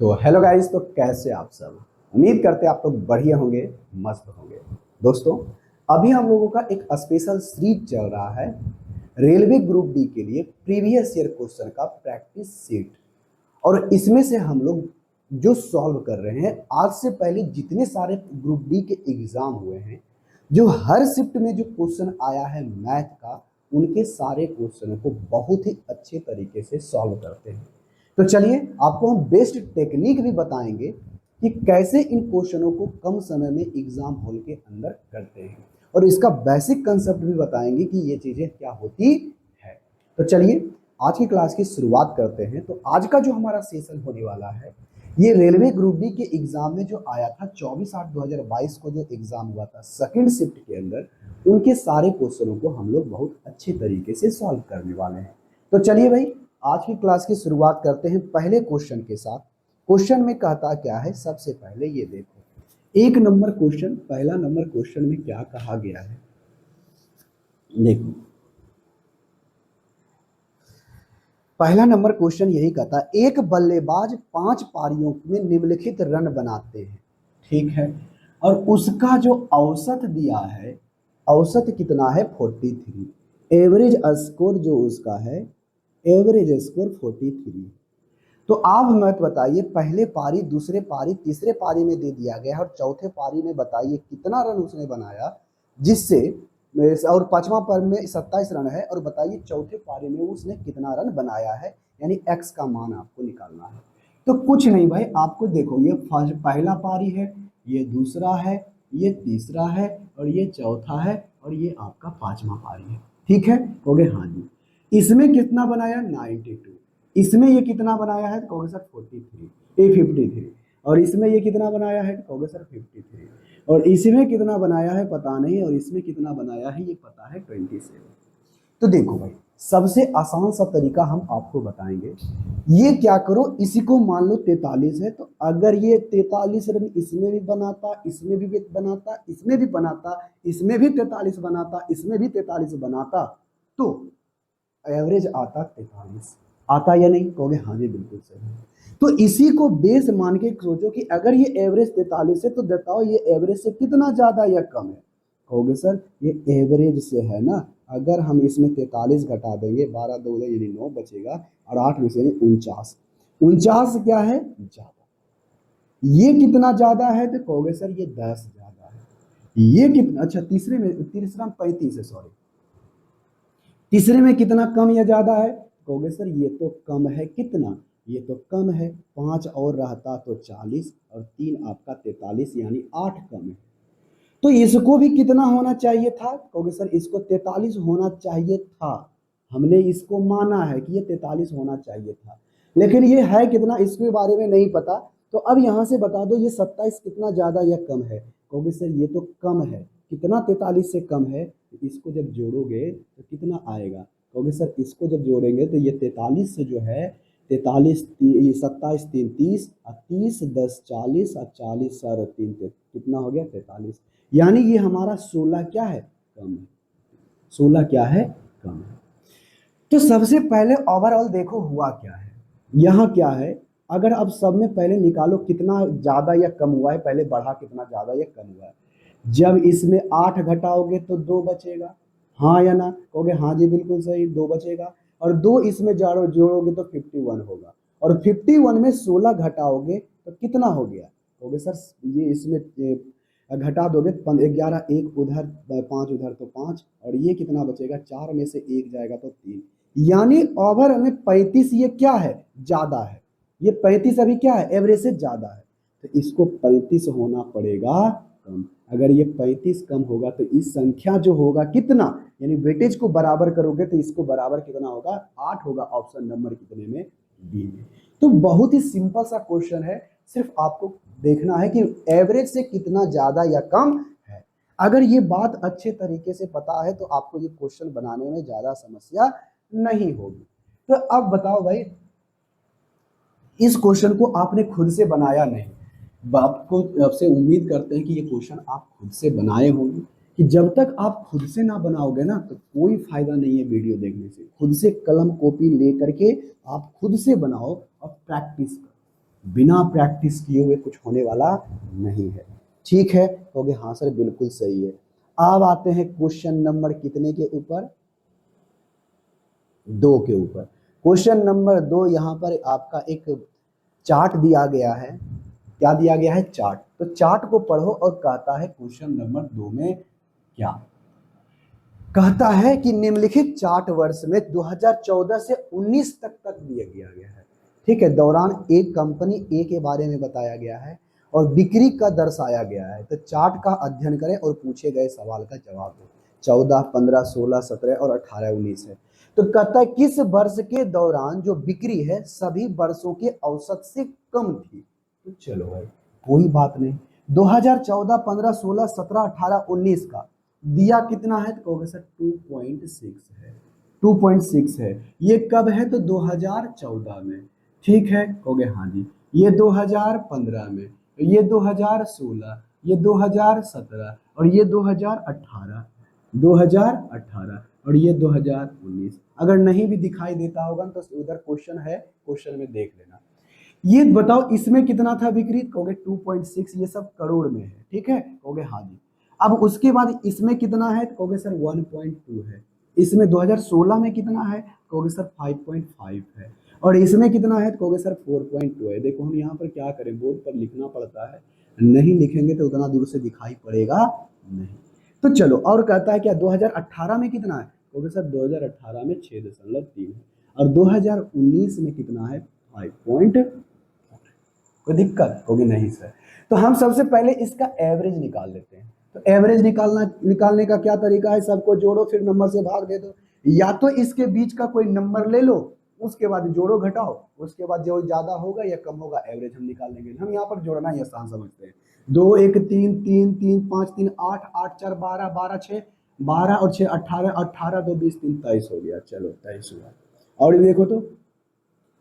तो hello guys, तो कैसे आप सब। उम्मीद करते हैं आप लोग बढ़िया होंगे, मस्त होंगे। दोस्तों, अभी हम लोगों का एक स्पेशल सीरीज चल रहा है रेलवे ग्रुप डी के लिए प्रीवियस ईयर क्वेश्चन का प्रैक्टिस सीट। और इसमें से हम लोग जो सॉल्व कर रहे हैं, आज से पहले जितने सारे ग्रुप डी के एग्जाम हुए हैं, जो हर शिफ्ट में जो क्वेश्चन आया है मैथ का, उनके सारे क्वेश्चनों को बहुत ही अच्छे तरीके से सॉल्व करते हैं। तो चलिए, आपको हम बेस्ट टेक्निक भी बताएंगे कि कैसे इन क्वेश्चनों को कम समय में एग्जाम हॉल के अंदर करते हैं, और इसका बेसिक कंसेप्ट भी बताएंगे कि ये चीजें क्या होती है। तो चलिए, आज की क्लास की शुरुआत करते हैं। तो आज का जो हमारा सेशन होने वाला है, ये रेलवे ग्रुप डी के एग्जाम में जो आया था 24/8/2022 को जो एग्जाम हुआ था सेकंड शिफ्ट के अंदर, उनके सारे क्वेश्चनों को हम लोग बहुत अच्छे तरीके से सॉल्व करने वाले हैं। तो चलिए भाई, आज की क्लास की शुरुआत करते हैं पहले क्वेश्चन के साथ। क्वेश्चन में कहता क्या है, सबसे पहले ये देखो, एक नंबर क्वेश्चन, पहला नंबर क्वेश्चन में क्या कहा गया है। देखो, पहला नंबर क्वेश्चन यही कहता है, एक बल्लेबाज 5 पारियों में निम्नलिखित रन बनाते हैं, ठीक है, और उसका जो औसत दिया है, औसत कितना है 43, एवरेज स्कोर जो उसका है, एवरेज स्कोर 43। तो आप हमें बताइए, पहले पारी, दूसरे पारी, तीसरे पारी में दे दिया गया है, और चौथे पारी में बताइए कितना रन उसने बनाया, जिससे, और पांचवा पारी में 27 रन है, और बताइए चौथे पारी में उसने कितना रन बनाया है, यानी एक्स का मान आपको निकालना है। तो कुछ नहीं भाई, आपको देखो, ये पहला पारी है, ये दूसरा है, ये तीसरा है, और ये चौथा है, और ये आपका पांचवा पारी है, ठीक है। कहोगे हाँ जी। इसमें कितना बनाया 92, इसमें ये कितना बनाया है, कहोगे सर 53, और इसमें ये कितना बनाया है, कहोगे सर 53, और इसमें कितना बनाया है पता नहीं, और इसमें कितना बनाया है ये पता है 27। तो देखो भाई, सबसे आसान सा तरीका हम आपको बताएंगे। ये क्या करो, इसी को मान लो 43 है, तो अगर ये 43 रन इसमें भी बनाता, इसमें भी बनाता, इसमें भी बनाता, इसमें भी 43 बनाता, इसमें भी 43 बनाता, तो एवरेज आता 43। आता या नहीं, कहोगे हाँ जी बिल्कुल सही। तो इसी को बेस मान के सोचो कि अगर ये एवरेज 43 है, तो बताओ ये एवरेज से कितना ज्यादा या कम है। कहोगे सर ये एवरेज से है ना, अगर हम इसमें 43 घटा देंगे, 12 2 यानी 9 बचेगा, और 8 में से 49, 49 क्या है ज्यादा। ये कितना ज्यादा है, तो कहोगे सर ये 10 ज्यादा है। ये कितना, अच्छा तीसरे में 35 है, सॉरी, तीसरे में कितना कम या ज्यादा है, कहोगे सर ये तो कम है, कितना, ये तो कम है, 5 और रहता तो 40, और 3 आपका 43, यानी 8 कम है। तो इसको भी कितना होना चाहिए था, कहोगे सर इसको 43 होना चाहिए था, हमने इसको माना है कि ये 43 होना चाहिए था, लेकिन ये है कितना इसके बारे में नहीं पता। तो अब यहां से बता दो ये 27 कितना ज्यादा या कम है, कहोगे सर ये तो कम है, कितना 43 से कम है, तो इसको जब जोड़ोगे तो कितना आएगा, कहोगे सर इसको जब जोड़ेंगे तो ये 43 से जो है, 43 27 3 30, और 30 10 40, और 40 और 3 कितना हो गया 43, यानी ये हमारा 16 क्या है कम है, 16 क्या है कम है। तो सबसे पहले ओवरऑल देखो हुआ क्या है, यहाँ क्या है, अगर अब सब में पहले निकालो कितना ज्यादा या कम हुआ है, पहले बढ़ा कितना ज्यादा या कम हुआ है। जब इसमें 8 घटाओगे तो 2 बचेगा, हाँ या ना, कहोगे हाँ जी बिल्कुल सही, 2 बचेगा, और 2 इसमें जोड़ोगे तो 51 होगा, और 51 में 16 घटाओगे तो कितना हो गया, कहोगे सर ये इसमें घटा दोगे 11, 1 उधर 5 उधर तो 5, और ये कितना बचेगा, 4 में से 1 जाएगा तो 3, यानी ओवर में 35 ये क्या है ज्यादा है, ये 35 अभी क्या है एवरेज से ज्यादा है, तो इसको 35 होना पड़ेगा कम। अगर ये 35 कम होगा तो इस संख्या जो होगा कितना, यानी वेटेज को बराबर करोगे तो इसको बराबर कितना होगा 8 होगा, ऑप्शन नंबर कितने में, बी में। तो बहुत ही सिंपल सा क्वेश्चन है, सिर्फ आपको देखना है कि एवरेज से कितना ज्यादा या कम है। अगर ये बात अच्छे तरीके से पता है तो आपको ये क्वेश्चन बनाने में ज्यादा समस्या नहीं होगी। तो अब बताओ भाई, इस क्वेश्चन को आपने खुद से बनाया नहीं, आपको आपसे उम्मीद करते हैं कि ये क्वेश्चन आप खुद से बनाए होंगे, कि जब तक आप खुद से ना बनाओगे ना तो कोई फायदा नहीं है वीडियो देखने से। खुद से कलम कॉपी ले करके आप खुद से बनाओ और प्रैक्टिस करो। बिना प्रैक्टिस किए हुए कुछ होने वाला नहीं है। ठीक है, कहोगे हाँ सर बिल्कुल सही है। अब आते हैं क्वेश्चन नंबर कितने के ऊपर, 2 के ऊपर। क्वेश्चन नंबर 2, यहाँ पर आपका एक चार्ट दिया गया है। क्या दिया गया है? चार्ट। तो चार्ट को पढ़ो और कहता है क्वेश्चन नंबर 2 में क्या कहता है कि निम्नलिखित चार्ट वर्ष में 2014 से 19 तक दिया गया है। ठीक है, दौरान एक कंपनी ए के बारे में बताया गया है और बिक्री का दर्शाया गया है। तो चार्ट का अध्ययन करें और पूछे गए सवाल का जवाब दो। 14, 15, 16, 17 और 18, 19 है। तो कहता है किस वर्ष के दौरान जो बिक्री है सभी वर्षों के औसत से कम थी। तो चलो भाई कोई बात नहीं, 2014, 15, 16, 17, 18, 19 का दिया कितना है? तो कहोगे सर 2.6 है। 2.6 है। ये कब है? तो 2014 में। ठीक है, कहोगे हाँ जी। ये 2015 में, ये 2016, ये 2017 और ये 2018, 2018 और ये 2019। अगर नहीं भी दिखाई देता होगा तो उधर क्वेश्चन है, क्वेश्चन में देख लेना। ये बताओ इसमें कितना था बिक्री? कहोगे 2.6, ये सब करोड़ में है। ठीक है, कहोगे हाँ जी। अब उसके बाद इसमें कितना है? कहोगे सर 1.2 है। इसमें 2016 में कितना है? कहोगे सर 5.5 है। और इसमें कितना है? कहोगे सर 4.2 है। देखो हम यहाँ पर क्या करें, बोर्ड पर लिखना पड़ता है, नहीं लिखेंगे तो उतना दूर से दिखाई पड़ेगा नहीं। तो चलो, और कहता है क्या 2018 में कितना है? कहोगे सर 2018 में 6.3 है। और 2019 में कितना है? 5. कोई दिक्कत होगी? नहीं सर। तो हम सबसे पहले इसका एवरेज निकाल लेते हैं। तो एवरेज निकालने का क्या तरीका है? सबको जोड़ो फिर नंबर से भाग दे दो। या तो इसके बीच का कोई नंबर ले लो, उसके बाद जोड़ो घटाओ, उसके बाद जो ज्यादा होगा या कम होगा एवरेज हम निकाल लेंगे। हम यहाँ पर जोड़ना ही आसान समझते हैं। 2, 1, 3, 3, 3, 5, 3, 8, 8, 4, 12, 12, 6, 12 और 6, 18, 18, 2, 20, 3, 23 हो गया। चलो 23 हुआ। और ये देखो तो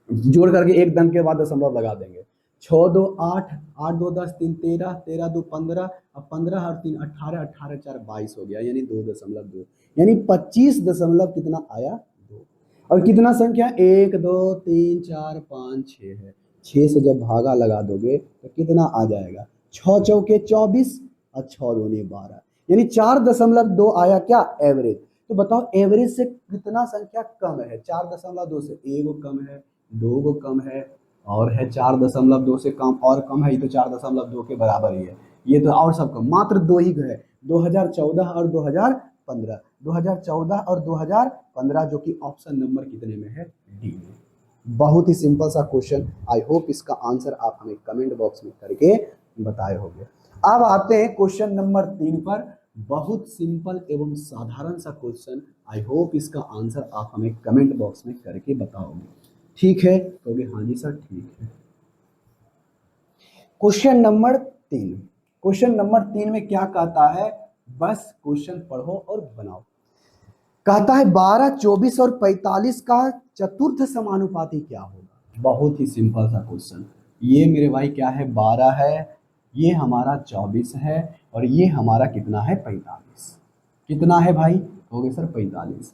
जोड़ करके एक दम के बाद दशमलव लगा देंगे। 6, 2, 8, 8, 2, 10, 3, 13, 13, 2, 15, अब 15 और 3, 18, 18, 4, 22 हो गया, यानी 2.2, यानी 25 दशमलव कितना आया? 2। और कितना संख्या? 1, 2, 3, 4, 5, 6 है। 6 से जब भागा लगा दोगे तो कितना आ जाएगा? 6 चौके 24 और 6 दूनी 12, यानी 4.2 आया क्या? एवरेज। तो बताओ एवरेज से कितना संख्या कम है? 4.2 से एगो कम है, 2 गो कम है, और है 4.2 से कम और कम है, ये तो 4.2 के बराबर ही है। ये तो और सब कम, मात्र 2 ही है, 2014 और 2015। 2014 और 2015 जो कि ऑप्शन नंबर कितने में है? डी में। बहुत ही सिंपल सा क्वेश्चन। आई होप इसका आंसर आप हमें कमेंट बॉक्स में करके बताए होंगे। अब आते हैं क्वेश्चन नंबर 3 पर। बहुत सिंपल एवं साधारण सा क्वेश्चन। आई होप इसका आंसर आप हमें कमेंट बॉक्स में करके बताओगे। ठीक है, कहोगे हाँ जी सर ठीक है। Question number 3। क्वेश्चन नंबर 3 में क्या कहता है? बस क्वेश्चन पढ़ो और बनाओ। कहता है 12, 24 और 45 का चतुर्थ समानुपाती क्या होगा? बहुत ही सिंपल सा क्वेश्चन। ये मेरे भाई क्या है? 12 है, ये हमारा 24 है और ये हमारा कितना है? 45। कितना है भाई? कहोगे सर 45।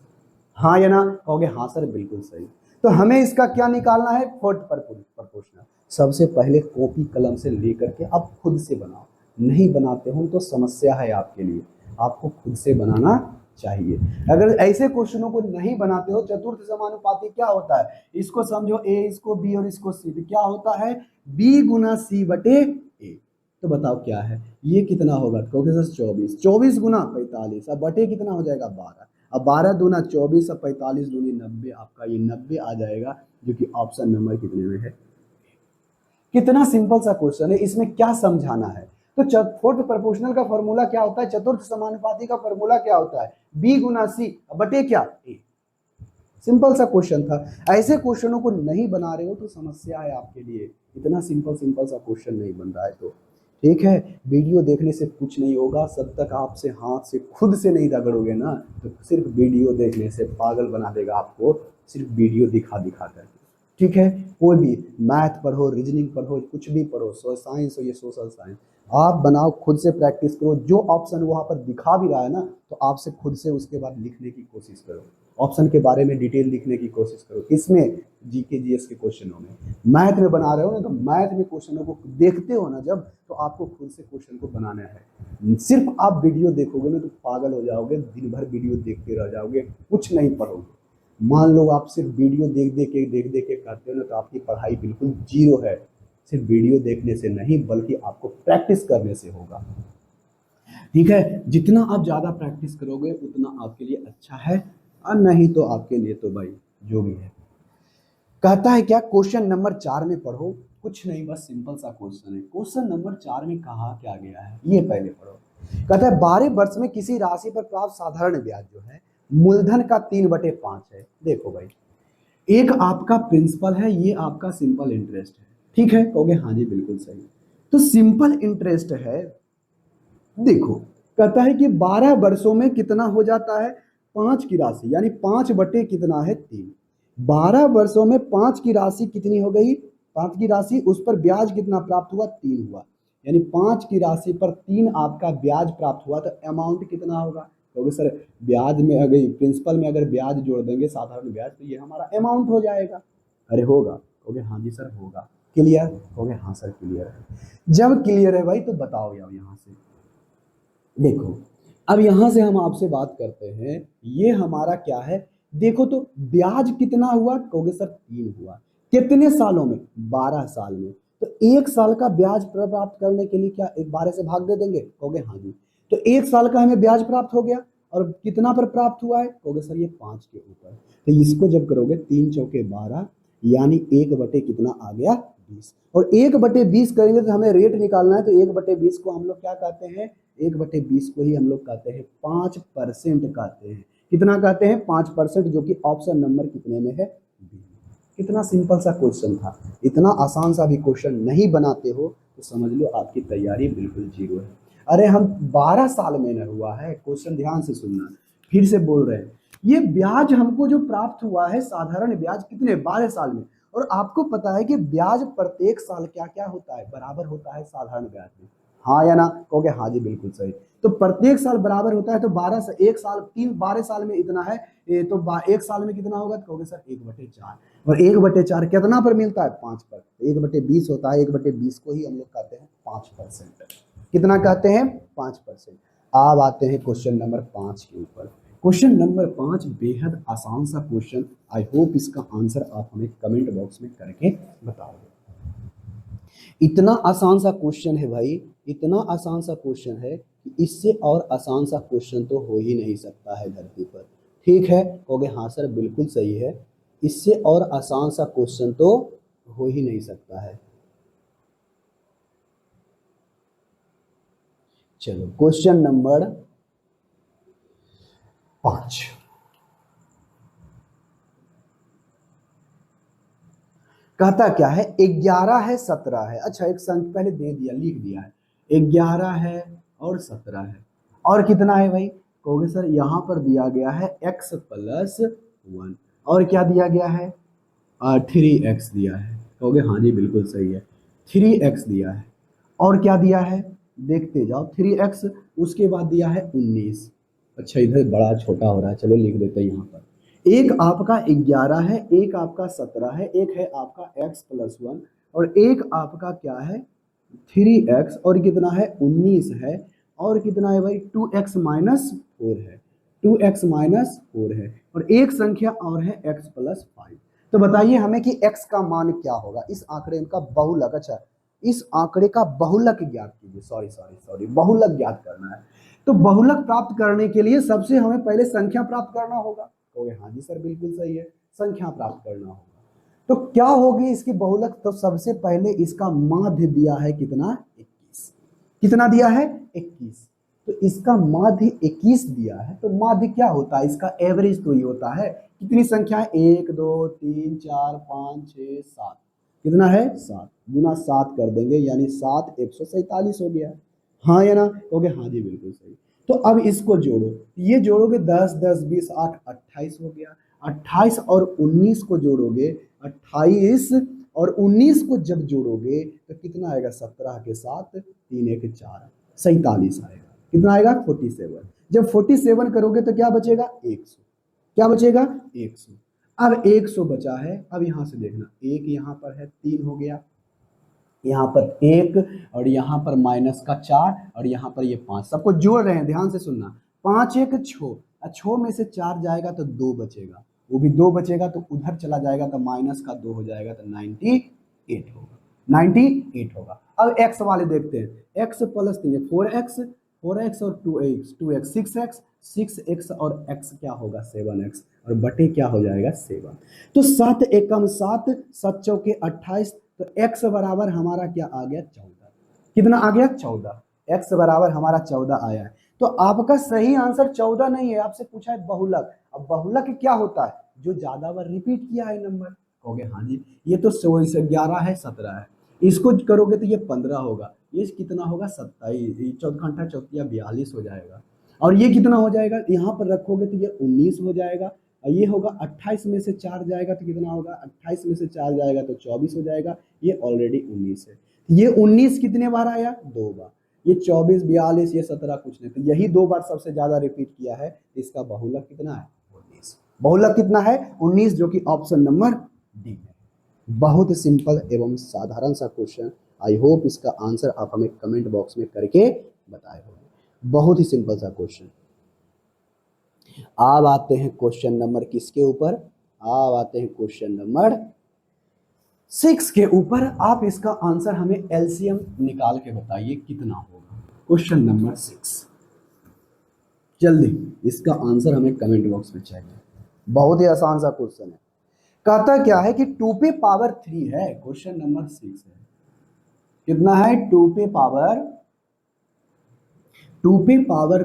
हाँ या ना? कहोगे हाँ सर बिल्कुल सही। तो हमें इसका क्या निकालना है? Fourth proportional. सबसे पहले कॉपी कलम से लेकर के आप खुद से बनाओ। नहीं बनाते हो तो समस्या है आपके लिए, आपको खुद से बनाना चाहिए। अगर ऐसे क्वेश्चनों को नहीं बनाते हो, चतुर्थ समानुपाती क्या होता है इसको समझो, ए इसको बी और इसको सी, तो क्या होता है? बी गुना सी बटे ए। तो बताओ क्या है? ये कितना होगा? कहोगे सर 24। 24 गुना 45, अब बटे कितना हो जाएगा? 12। अब 12 दूना 24 और 45 दूनी 90, आपका ये 90 आ जाएगा, जो कि ऑप्शन नंबर कितने में है? कितना सिंपल सा क्वेश्चन है, इसमें क्या समझाना है? तो फोर्थ प्रोपोर्शनल का फॉर्मूला क्या होता है? चतुर्थ समानुपाती का फॉर्मूला क्या होता है? बी गुना सी बटे क्या? ए। सिंपल सा क्वेश्चन था। ऐसे क्वेश्चनों को नहीं बना रहे हो तो समस्या है आपके लिए। इतना सिंपल सा क्वेश्चन नहीं बन रहा है तो ठीक है। वीडियो देखने से कुछ नहीं होगा, सब तक आपसे हाथ से खुद से नहीं रगड़ोगे ना, तो सिर्फ वीडियो देखने से पागल बना देगा आपको, सिर्फ वीडियो दिखा दिखा कर। ठीक है, कोई भी मैथ पढ़ो, रीजनिंग पढ़ो, कुछ भी पढ़ो, साइंस हो या सोशल साइंस, आप बनाओ, खुद से प्रैक्टिस करो। जो ऑप्शन वहां पर दिखा भी रहा है ना, तो आपसे खुद से उसके बाद लिखने की कोशिश करो। ऑप्शन के बारे में डिटेल लिखने की कोशिश करो। इसमें जीके जीएस के क्वेश्चनों में, मैथ में बना रहे हो ना, तो मैथ में क्वेश्चनों को देखते हो ना जब, तो आपको खुद से क्वेश्चन को बनाना है। सिर्फ आप वीडियो देखोगे ना तो पागल हो जाओगे, दिन भर वीडियो देखते रह जाओगे, कुछ नहीं पढ़ोगे। मान लो आप सिर्फ वीडियो देख देख के करते हो ना, तो आपकी पढ़ाई बिल्कुल जीरो है। सिर्फ वीडियो देखने से नहीं, बल्कि आपको प्रैक्टिस करने से होगा। ठीक है, जितना आप ज्यादा प्रैक्टिस करोगे उतना आपके लिए अच्छा है, और नहीं तो आपके लिए तो भाई जो भी है। कहता है क्या, क्वेश्चन नंबर 4 में पढ़ो, कुछ नहीं बस सिंपल सा क्वेश्चन है। क्वेश्चन नंबर 4 में कहा क्या गया है ये पहले पढ़ो। कहता है 12 वर्ष में किसी राशि पर प्राप्त साधारण ब्याज जो है मूलधन का 3/5 है। देखो भाई, एक आपका प्रिंसिपल है, ये आपका सिंपल इंटरेस्ट है। ठीक है, कहोगे हाँ जी बिल्कुल सही। तो सिंपल इंटरेस्ट है, देखो कहता है कि 12 वर्षों में कितना हो जाता है, 5 की राशि, यानी 5 बटे कितना है 3। 12 वर्षों में 5 की राशि कितनी हो गई, 5 की राशि, उस पर ब्याज कितना प्राप्त हुआ, 3 हुआ। यानी 5 की राशि पर 3 आपका ब्याज प्राप्त हुआ, तो अमाउंट कितना होगा। क्योंकि सर ब्याज में अगर प्रिंसिपल में अगर ब्याज जोड़ देंगे साधारण ब्याज, तो ये हमारा अमाउंट हो जाएगा। अरे होगा, कहोगे हाँ जी सर होगा। क्लियर, कहोगे हाँ सर क्लियर है। जब क्लियर है भाई तो बताओ यार यहाँ से। देखो अब यहां से हम आपसे बात करते हैं, ये हमारा क्या है, देखो तो ब्याज कितना हुआ, कहोगे सर 3 हुआ। कितने सालों में, 12 साल में। तो 1 साल का ब्याज प्राप्त करने के लिए क्या एक 12 से भाग दे देंगे, कहोगे हाँ जी। तो 1 साल का हमें ब्याज प्राप्त हो गया, और कितना पर प्राप्त हुआ है, कहोगे सर ये 5 के ऊपर। तो इसको जब करोगे 3 चौके 12, यानी 1 बटे कितना आ गया 20। और 1/20 करेंगे तो हमें रेट निकालना है, तो 1/20 को हम लोग क्या कहते हैं, 1/20 को ही हम लोग कहते हैं 5% कहते हैं। कितना कहते हैं, 5%, जो कि ऑप्शन नंबर कितने में है, बी। कितना सिंपल सा क्वेश्चन था। इतना आसान सा भी क्वेश्चन नहीं बनाते हो तो समझ लो आपकी तैयारी बिल्कुल जीरो है। अरे हम 12 साल में न हुआ है, क्वेश्चन ध्यान से सुनना, फिर से बोल रहे हैं, ये ब्याज हमको जो प्राप्त हुआ है साधारण ब्याज कितने, 12 साल में। और आपको पता है कि ब्याज प्रत्येक साल क्या क्या होता है, बराबर होता है साधारण ब्याज में। हाँ या ना, कहोगे हाँ जी बिल्कुल सही। तो प्रत्येक साल बराबर होता है, तो 12 से 1 साल 12 साल में इतना है, तो 1 साल में कितना होगा, तो कहोगे सर 1/4। और 1/4 कितना पर मिलता है, 5 पर। 1/20 होता है, 1/20 को ही हम लोग कहते हैं 5%। कितना कहते हैं, 5%। अब आते हैं क्वेश्चन नंबर 5 के ऊपर। क्वेश्चन नंबर 5 बेहद आसान सा क्वेश्चन, आई होप इसका आंसर आप हमें कमेंट बॉक्स में करके बताओगे। इतना आसान सा क्वेश्चन है भाई, इतना आसान सा क्वेश्चन है कि इससे और आसान सा क्वेश्चन तो हो ही नहीं सकता है धरती पर। ठीक है, कहोगे हाँ सर बिल्कुल सही है, इससे और आसान सा क्वेश्चन तो हो ही नहीं सकता है। चलो क्वेश्चन नंबर 5, कहता क्या है, 11 है 17 है। अच्छा एक संख्या पहले दे दिया, लिख दिया है, 11 है और 17 है, और कितना है भाई, कहोगे सर यहाँ पर दिया गया है x+1, और क्या दिया गया है, 3x दिया है। कहोगे हाँ जी बिल्कुल सही है, 3x दिया है। और क्या दिया है, देखते जाओ, 3x, उसके बाद दिया है 19। अच्छा इधर बड़ा छोटा हो रहा है, चलो लिख देते हैं यहाँ पर। एक आपका 11 है, एक आपका 17 है, एक है आपका x+1, और एक आपका क्या है 3x, और कितना है 19 है, और कितना है भाई 2x-4 है, 2x-4 है, और एक संख्या और है x+5। तो बताइए हमें कि x का मान क्या होगा, इस आंकड़े का बहुलक। अच्छा इस आंकड़े का बहुलक ज्ञात कीजिए, सॉरी बहुलक ज्ञात करना है। तो बहुलक प्राप्त करने के लिए सबसे हमें पहले संख्या प्राप्त करना होगा। तो हाँ जी सर बिल्कुल सही है, संख्या प्राप्त करना होगा। तो क्या होगी इसकी बहुलक, तो सबसे पहले इसका माध्य दिया है कितना, 21। कितना दिया है 21। तो इसका माध्य 21 दिया है, तो माध्य क्या होता है, इसका एवरेज तो ये होता है। कितनी संख्या है, 1 2 3 4 5 6 7, कितना है 7, गुना 7 कर देंगे, यानी 7 147 हो गया। हाँ या ना, कहोगे हाँ जी बिल्कुल सही। तो अब इसको जोड़ो, ये जोड़ोगे 10 10 20 8 28 हो गया। 28 और 19 को जोड़ोगे, 28 और 19 को जब जोड़ोगे तो कितना आएगा, 17 के साथ 3 1 4 47 आएगा। कितना आएगा 47। जब 47 करोगे तो क्या बचेगा 100। क्या बचेगा 100। अब 100 बचा है, अब यहां से देखना, एक यहां पर है, 3 हो गया, यहाँ पर 1 और यहाँ पर -4 और यहाँ पर ये 5, सबको जोड़ रहे हैं, ध्यान से सुनना। 5 1 6, 6 में से 4 जाएगा तो 2 बचेगा, वो भी 2 बचेगा तो उधर चला जाएगा तो -2 हो जाएगा तो 98 होगा, 98 होगा। अब x वाले देखते हैं, x प्लस 3 4x, 4x और 2x 2x 6x, 6x और x क्या होगा 7x, और बटे क्या हो जाएगा 7। तो 7 एकम 7, 7 चौके 28, तो x बराबर हमारा क्या आ गया 14। कितना आ गया 14, x बराबर हमारा 14 आया है। तो आपका सही आंसर 14 नहीं है, आपसे पूछा है बहुलक। अब बहुलक क्या होता है, जो ज्यादा बार रिपीट किया है नंबर। कहोगे हाँ जी, ये तो 11 है 17 है, इसको करोगे तो ये 15 होगा, ये कितना होगा 27, 14 चौकिया 42 हो जाएगा। और ये कितना हो जाएगा, यहाँ पर रखोगे तो ये 19 हो जाएगा, और ये होगा 28 में से 4 जाएगा तो कितना होगा, 28 में से 4 जाएगा तो 24 हो जाएगा, ये ऑलरेडी 19 है। ये 19 कितने बार आया, 2 बार। ये 24 42 ये 17 कुछ नहीं, तो यही 2 बार सबसे ज्यादा रिपीट किया है, इसका बहुलक कितना है 19। बहुलक कितना है 19, जो कि ऑप्शन नंबर डी है। बहुत सिंपल एवं साधारण सा क्वेश्चन। आई होप इसका आंसर आप हमें कमेंट बॉक्स में करके बताए होंगे। बहुत ही सिंपल सा क्वेश्चन। अब आते हैं क्वेश्चन नंबर किसके ऊपर, अब आते हैं क्वेश्चन नंबर 6 के ऊपर। आप इसका आंसर हमें एलसीएम निकाल के बताइए कितना होगा। क्वेश्चन नंबर 6, जल्दी इसका आंसर हमें कमेंट बॉक्स में चाहिए। बहुत ही आसान सा क्वेश्चन है। कहता क्या है कि 2 पे पावर 3 है, क्वेश्चन नंबर 6 है। कितना है 2 पे पावर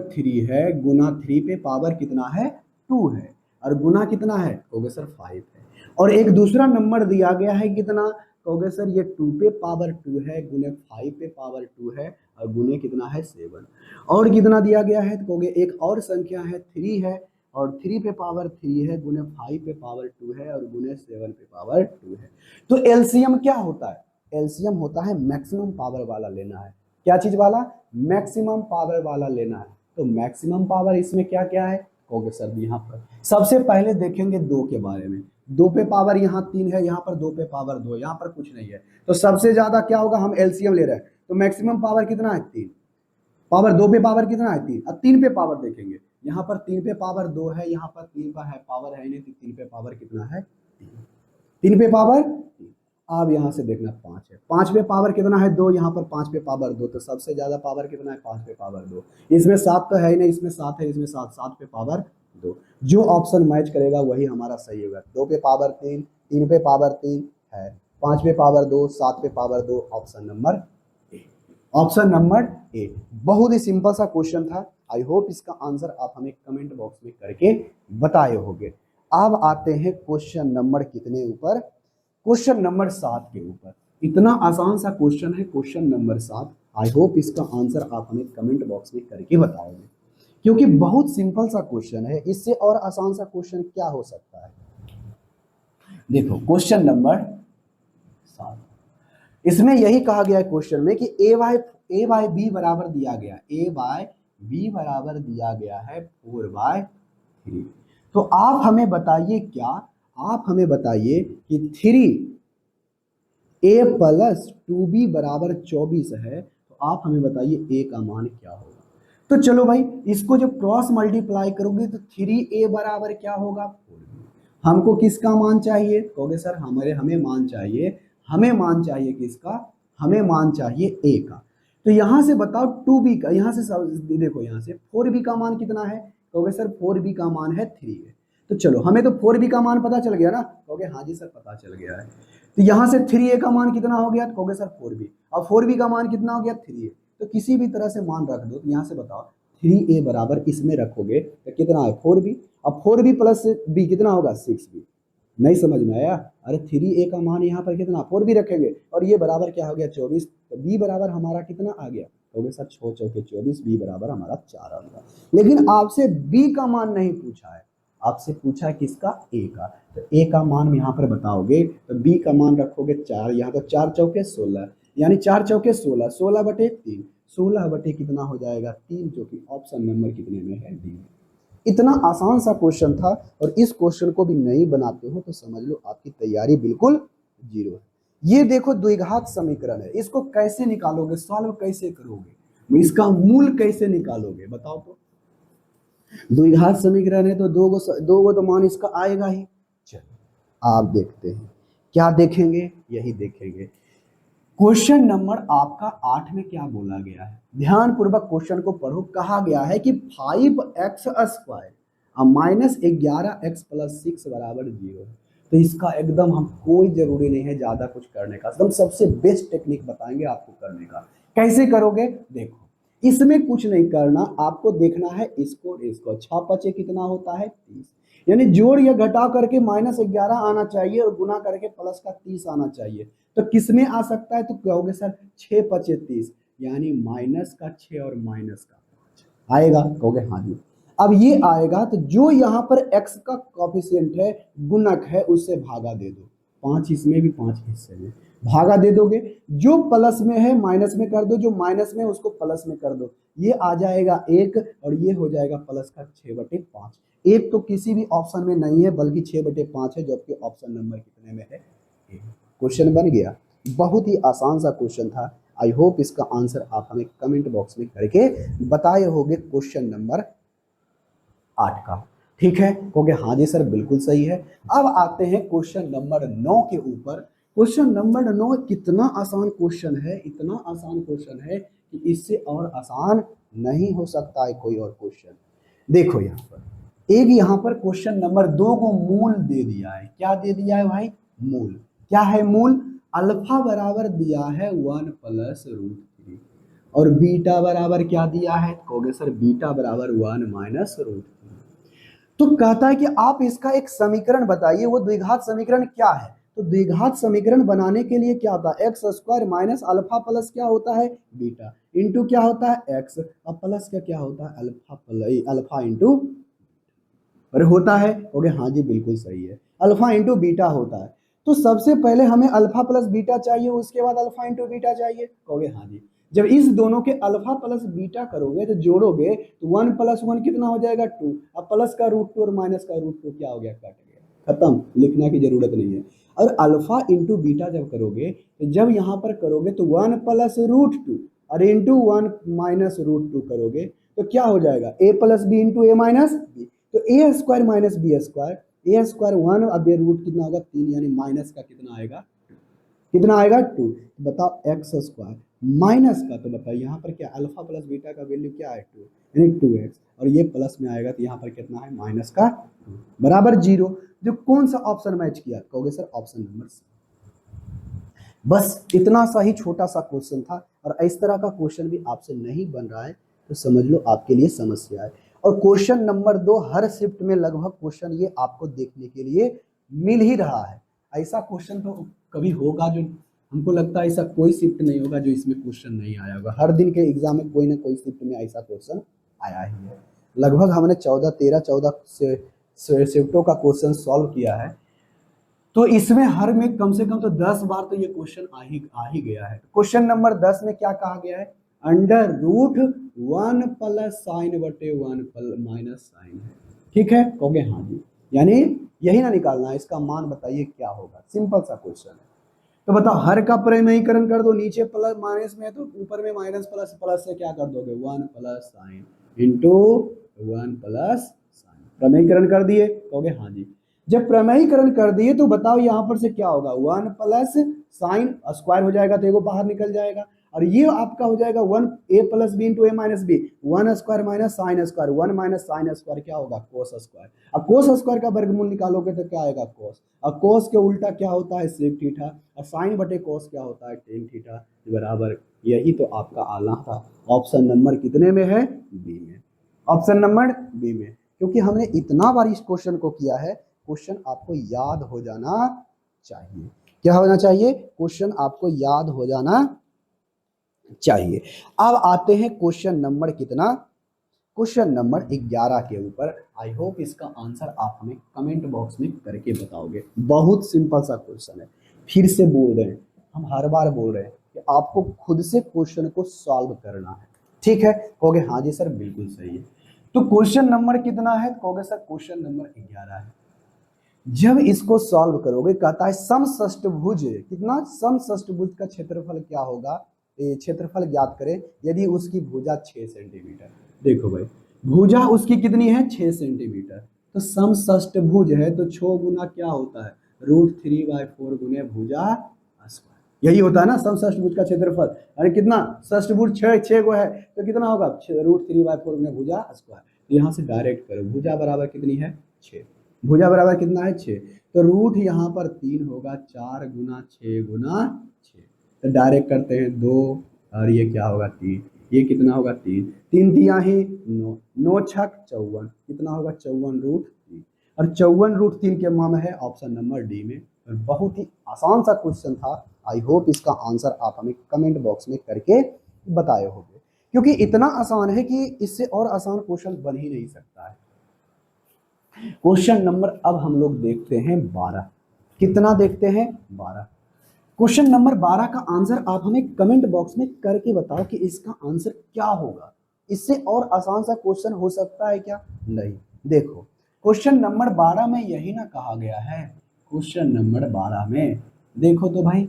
3 है, गुना 3 पे पावर कितना है 2 है, और गुना कितना है कहोगे सर 5 है, और एक दूसरा नंबर दिया गया है कितना, कहोगे सर ये 2 पे पावर 2 है, गुने 5 पे पावर 2 है, और गुने कितना है 7, और कितना दिया गया है तो कहोगे एक और संख्या है 3 है, और 3 पे पावर 3 है, गुने 5 पे पावर 2 है, और गुने 7 पे पावर 2 है। तो एलसीएम क्या होता है, एलसीएम होता है मैक्सिमम पावर वाला लेना है। क्या चीज वाला, मैक्सिमम पावर वाला लेना है। तो मैक्सिमम पावर इसमें क्या क्या है कहोगे सर, यहाँ पर सबसे पहले देखेंगे 2 के बारे में। 2 पे पावर यहाँ 3 है, यहाँ पर 2 पे पावर 2, यहाँ पर कुछ नहीं है, तो सबसे ज्यादा क्या होगा, हम एलसीएम ले रहे हैं, तो मैक्सिमम पावर कितना है 3, पावर 2 पे पावर कितना है 3, अब 3 पे पावर देखेंगे, यहाँ पर 3 पे पावर 2 है, यहाँ पर 3 का है पावर है नहीं, तो 3 पे पावर कितना है 3 पे पावर 3। अब यहाँ से देखना 5 है, 5 पे पावर कितना है 2, यहाँ पर 5 पे पावर 2, तो सबसे ज्यादा पावर कितना है 5 पे पावर 2, इसमें 7 तो है ही नहीं, इसमें 7 है, इसमें 7, 7 पे पावर 2, जो ऑप्शन मैच करेगा वही हमारा सही होगा। 2 पे पावर 3, 3 पे पावर 3 है, 5 पे पावर 2, 7 पे power 2, option number A, option number A. बहुत ही सिंपल सा क्वेश्चन था। आई होप इसका आंसर आप हमें कमेंट बॉक्स में करके बताए होंगे। अब आते हैं क्वेश्चन नंबर कितने ऊपर, क्वेश्चन नंबर 7 के ऊपर। इतना आसान सा क्वेश्चन है क्वेश्चन नंबर 7। आई होप इसका आंसर आप हमें कमेंट बॉक्स में करके बताओगे, क्योंकि बहुत सिंपल सा क्वेश्चन है, इससे और आसान सा क्वेश्चन क्या हो सकता है। देखो क्वेश्चन नंबर 7, इसमें यही कहा गया है क्वेश्चन में कि ए बाय बी बराबर दिया गया, ए बाय बी बराबर दिया गया है 4/3। तो आप हमें बताइए क्या, आप हमें बताइए कि 3a प्लस 2b बराबर 24 है, तो आप हमें बताइए a का मान क्या होगा। तो चलो भाई इसको जब क्रॉस मल्टीप्लाई करोगे तो 3a बराबर क्या होगा 4b। हमको किसका मान चाहिए कहोगे सर, हमें मान चाहिए, हमें मान चाहिए किसका, हमें मान चाहिए a का। तो यहां से बताओ 2b का, यहां से देखो, यहां से 4b का मान कितना है कहोगे सर 4b का मान है 3 है। तो चलो हमें तो 4b का मान पता चल गया ना, कहोगे हाँ जी सर पता चल गया है। तो यहाँ से 3a का मान कितना हो गया, कहोगे सर 4b, अब 4b का मान कितना हो गया 3a। तो किसी भी तरह से मान रख दो, तो यहाँ से बताओ 3a बराबर इसमें रखोगे तो कितना है 4b, अब 4b प्लस b कितना होगा 6b। नहीं समझ में आया, अरे 3a का मान यहाँ पर कितना 4b रखेंगे, और ये बराबर क्या हो गया 24, तो b बराबर हमारा कितना आ गया कहोगे सर 6 चौके 24, b बराबर हमारा 4 आ गया। लेकिन आपसे b का मान नहीं पूछा है, आपसे पूछा है किसका a का। तो a का मान यहाँ पर बताओगे तो b का मान रखोगे 4, यहाँ तो 4 चौके 16, यानी 4 चौके 16, 16 बटे 3, 16 बटे कितना हो जाएगा 3, जो कि ऑप्शन नंबर कितने में है डी। इतना आसान सा क्वेश्चन था, और इस क्वेश्चन को भी नहीं बनाते हो तो समझ लो आपकी तैयारी बिल्कुल जीरो है। ये देखो द्विघात समीकरण है, इसको कैसे निकालोगे, सॉल्व कैसे करोगे, इसका मूल कैसे निकालोगे बताओ तो। द्विघात समीकरण है तो दो गो तो मान इसका आएगा ही। चलो आप देखते हैं क्या देखेंगे, यही देखेंगे। क्वेश्चन नंबर आपका 8 में क्या बोला गया है, ध्यान पूर्वक क्वेश्चन को पढ़ो। कहा गया है कि 5x² माइनस 11x प्लस 6 बराबर 0 है। तो इसका एकदम हम कोई जरूरी नहीं है ज्यादा कुछ करने का, एकदम सबसे बेस्ट टेक्निक बताएंगे आपको करने का। कैसे करोगे देखो, इसमें कुछ नहीं करना, आपको देखना है इसको और इसको। 6 पचे कितना होता है 30, यानी जोड़ या घटाव करके -11 आना चाहिए और गुना करके प्लस का 30 आना चाहिए। तो किसमें आ सकता है, तो कहोगे सर 6 पचे 30, यानी माइनस का 6 और माइनस का 5 आएगा, कहोगे हाँ जी। अब ये आएगा तो जो यहाँ पर x का कॉफिशिएंट है, गुणक है, उससे भागा दे दो। 5 इसमें भी 5 हिस्से में भागा दे दोगे। जो प्लस में है माइनस में कर दो, जो माइनस में है उसको प्लस में कर दो। ये आ जाएगा 1 और ये हो जाएगा प्लस का 6/5। एक तो किसी भी ऑप्शन में नहीं है बल्कि 6/5 है, जबकि ऑप्शन नंबर कितने में है, क्वेश्चन बन गया। बहुत ही आसान सा क्वेश्चन था। आई होप इसका आंसर आप हमें कमेंट बॉक्स में करके बताए होगे क्वेश्चन नंबर 8 का। ठीक है, कहोगे हाँ जी सर बिल्कुल सही है। अब आते हैं क्वेश्चन नंबर 9 के ऊपर। क्वेश्चन नंबर 9 कितना आसान क्वेश्चन है, इतना आसान क्वेश्चन है कि इससे और आसान नहीं हो सकता है कोई और क्वेश्चन। देखो यहाँ पर एक, यहाँ पर क्वेश्चन नंबर 2 को मूल दे दिया है। क्या दे दिया है भाई, मूल। क्या है मूल, अल्फा बराबर दिया है 1 प्लस √3 और बीटा बराबर क्या दिया है, कहोगे सर बीटा बराबर 1 माइनस √3। तो कहता है कि आप इसका एक समीकरण बताइए, वो द्विघात समीकरण क्या है। तो द्विघात समीकरण बनाने के लिए क्या होता है, x² माइनस अल्फा प्लस क्या होता है बीटा, इंटू क्या होता है x, और प्लस का क्या होता है अल्फा इंटू, अरे होता है, ओके हाँ जी बिल्कुल सही है, अल्फा इंटू बीटा होता है। तो सबसे पहले हमें अल्फा प्लस बीटा चाहिए, उसके बाद अल्फा इंटू बीटा चाहिए, कहोगे हाँ जी। जब इस दोनों के अल्फा प्लस बीटा करोगे तो जोड़ोगे तो 1 + 1 कितना हो जाएगा 2, अब प्लस का √2 और माइनस का √2 क्या हो गया, कट गया, खत्म, लिखने की जरूरत नहीं है। और अल्फा इंटू बीटा जब करोगे तो जब यहाँ पर करोगे तो 1 + √2 और इंटू 1 माइनस √2 करोगे तो क्या हो जाएगा, a + b into a minus b। तो a² माइनस b², a² 1, अब ये रूट कितना होगा 3, यानी माइनस का कितना आएगा, कितना आएगा 2। तो बताओ x² माइनस का, तो बताओ यहाँ पर क्या, अल्फा प्लस बीटा का वैल्यू क्या है 2, यानी 2x, और ये प्लस में आएगा तो यहाँ पर कितना है माइनस का 2 बराबर 0। जो कौन सा ऑप्शन मैच किया, कहोगे सर ऑप्शन नंबर सी। बस इतना सा ही छोटा सा क्वेश्चन था, और इस तरह का क्वेश्चन भी आपसे नहीं बन रहा है तो समझ लो आपके लिए समस्या है। और क्वेश्चन नंबर 2 हर शिफ्ट में लगभग क्वेश्चन ये आपको देखने के लिए मिल ही रहा है। ऐसा क्वेश्चन तो कभी होगा जो, हमको लगता है ऐसा कोई शिफ्ट नहीं होगा जो इसमें क्वेश्चन नहीं आया होगा। हर दिन के एग्जाम में कोई ना कोई शिफ्ट में ऐसा क्वेश्चन आया ही है। लगभग हमने 14 से शिफ्टों का क्वेश्चन सॉल्व किया है, तो इसमें हर में कम से कम तो 10 बार तो ये क्वेश्चन आ ही गया है। क्वेश्चन नंबर 10 में क्या कहा गया है, √1 + sin/1 माइनस साइन है। ठीक है, कहोगे हाँ जी, यानी यही ना निकालना है, इसका मान बताइए क्या होगा, सिंपल सा क्वेश्चन है। तो बताओ हर का प्रमेयीकरण कर दो, नीचे प्लस माइनस में है तो ऊपर में माइनस प्लस, प्लस से क्या कर दोगे 1 + sin इंटू 1 + sin, प्रमेयीकरण कर दिए, कहोगे हाँ जी। जब प्रमेयीकरण कर दिए तो बताओ यहाँ पर से क्या होगा, 1 + sin स्क्वायर हो जाएगा तो एगो बाहर निकल जाएगा, और ये आपका हो जाएगा 1 a + b into a minus b, 1² minus sine square, 1 minus sine square क्या होगा कोस स्क्वायर। अब कोस स्क्वायर का वर्गमूल निकालोगे तो क्या आएगा कोस, और कोस के उल्टा क्या होता है सेक थीटा, और साइन बटे कोस क्या होता है टेन थीटा बराबर। यही तो आपका आना था। ऑप्शन नंबर कितने में है, बी में, ऑप्शन नंबर बी में। क्योंकि हमने इतना बार इस क्वेश्चन को किया है, क्वेश्चन आपको याद हो जाना चाहिए। क्या होना चाहिए, क्वेश्चन आपको याद हो जाना चाहिए। अब आते हैं क्वेश्चन नंबर कितना, क्वेश्चन नंबर 11 के ऊपर। आई होप इसका आंसर आप हमें कमेंट बॉक्स में करके बताओगे। बहुत सिंपल सा क्वेश्चन है, फिर से बोल रहे हैं, हम हर बार बोल रहे हैं कि आपको खुद से क्वेश्चन को सॉल्व करना है। ठीक है, कहोगे हाँ जी सर बिल्कुल सही है। तो क्वेश्चन नंबर कितना है? कहोगे सर क्वेश्चन नंबर 11 है। जब इसको सॉल्व करोगे कहता है समषष्टभुज, कितना समषष्टभुज का क्षेत्रफल क्या होगा, ये क्षेत्रफल ज्ञात करें यदि उसकी भुजा 6 सेंटीमीटर। देखो भाई भुजा उसकी कितनी है? 6 सेंटीमीटर। तो समषष्टभुज है तो 6 गुना क्या होता है? √3/4 गुने भुजा स्क्वायर। यही होता है ना समषष्टभुज का क्षेत्रफल। अरे कितना? षष्टभुज 6 गो है तो कितना होगा? √3/4 गुने भुजा स्क्वायर। यहाँ से डायरेक्ट करो, भुजा बराबर कितनी है? 6। भुजा बराबर कितना है? 6। तो रूट यहाँ पर 3 होगा, 4 गुना 6 गुना 6। तो डायरेक्ट करते हैं 2 और ये क्या होगा? 3। ये कितना होगा? 3। 3 दिया ही 9, 9 छक 54, कितना होगा? 54√3। और 54√3 के मान है ऑप्शन नंबर डी में। और बहुत ही आसान सा क्वेश्चन था। आई होप इसका आंसर आप हमें कमेंट बॉक्स में करके बताए होंगे, क्योंकि इतना आसान है कि इससे और आसान क्वेश्चन बन ही नहीं सकता है। क्वेश्चन नंबर अब हम लोग देखते हैं 12। कितना देखते हैं? 12। क्वेश्चन नंबर 12 का आंसर आप हमें कमेंट बॉक्स में करके बताओ कि इसका आंसर क्या होगा। इससे और आसान सा क्वेश्चन हो सकता है क्या? नहीं। देखो क्वेश्चन नंबर 12 में यही ना कहा गया है। क्वेश्चन नंबर 12 में देखो तो भाई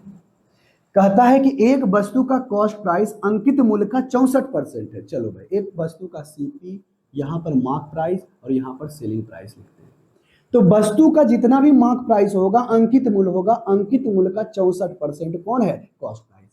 कहता है कि एक वस्तु का कॉस्ट प्राइस अंकित मूल्य का 64% है। चलो भाई एक वस्तु का सीपी, यहाँ पर मार्क प्राइस और यहाँ पर सेलिंग प्राइस लिखते हैं। तो वस्तु का जितना भी मार्क प्राइस होगा अंकित मूल्य होगा, अंकित मूल्य का 64% कौन है? Cost price.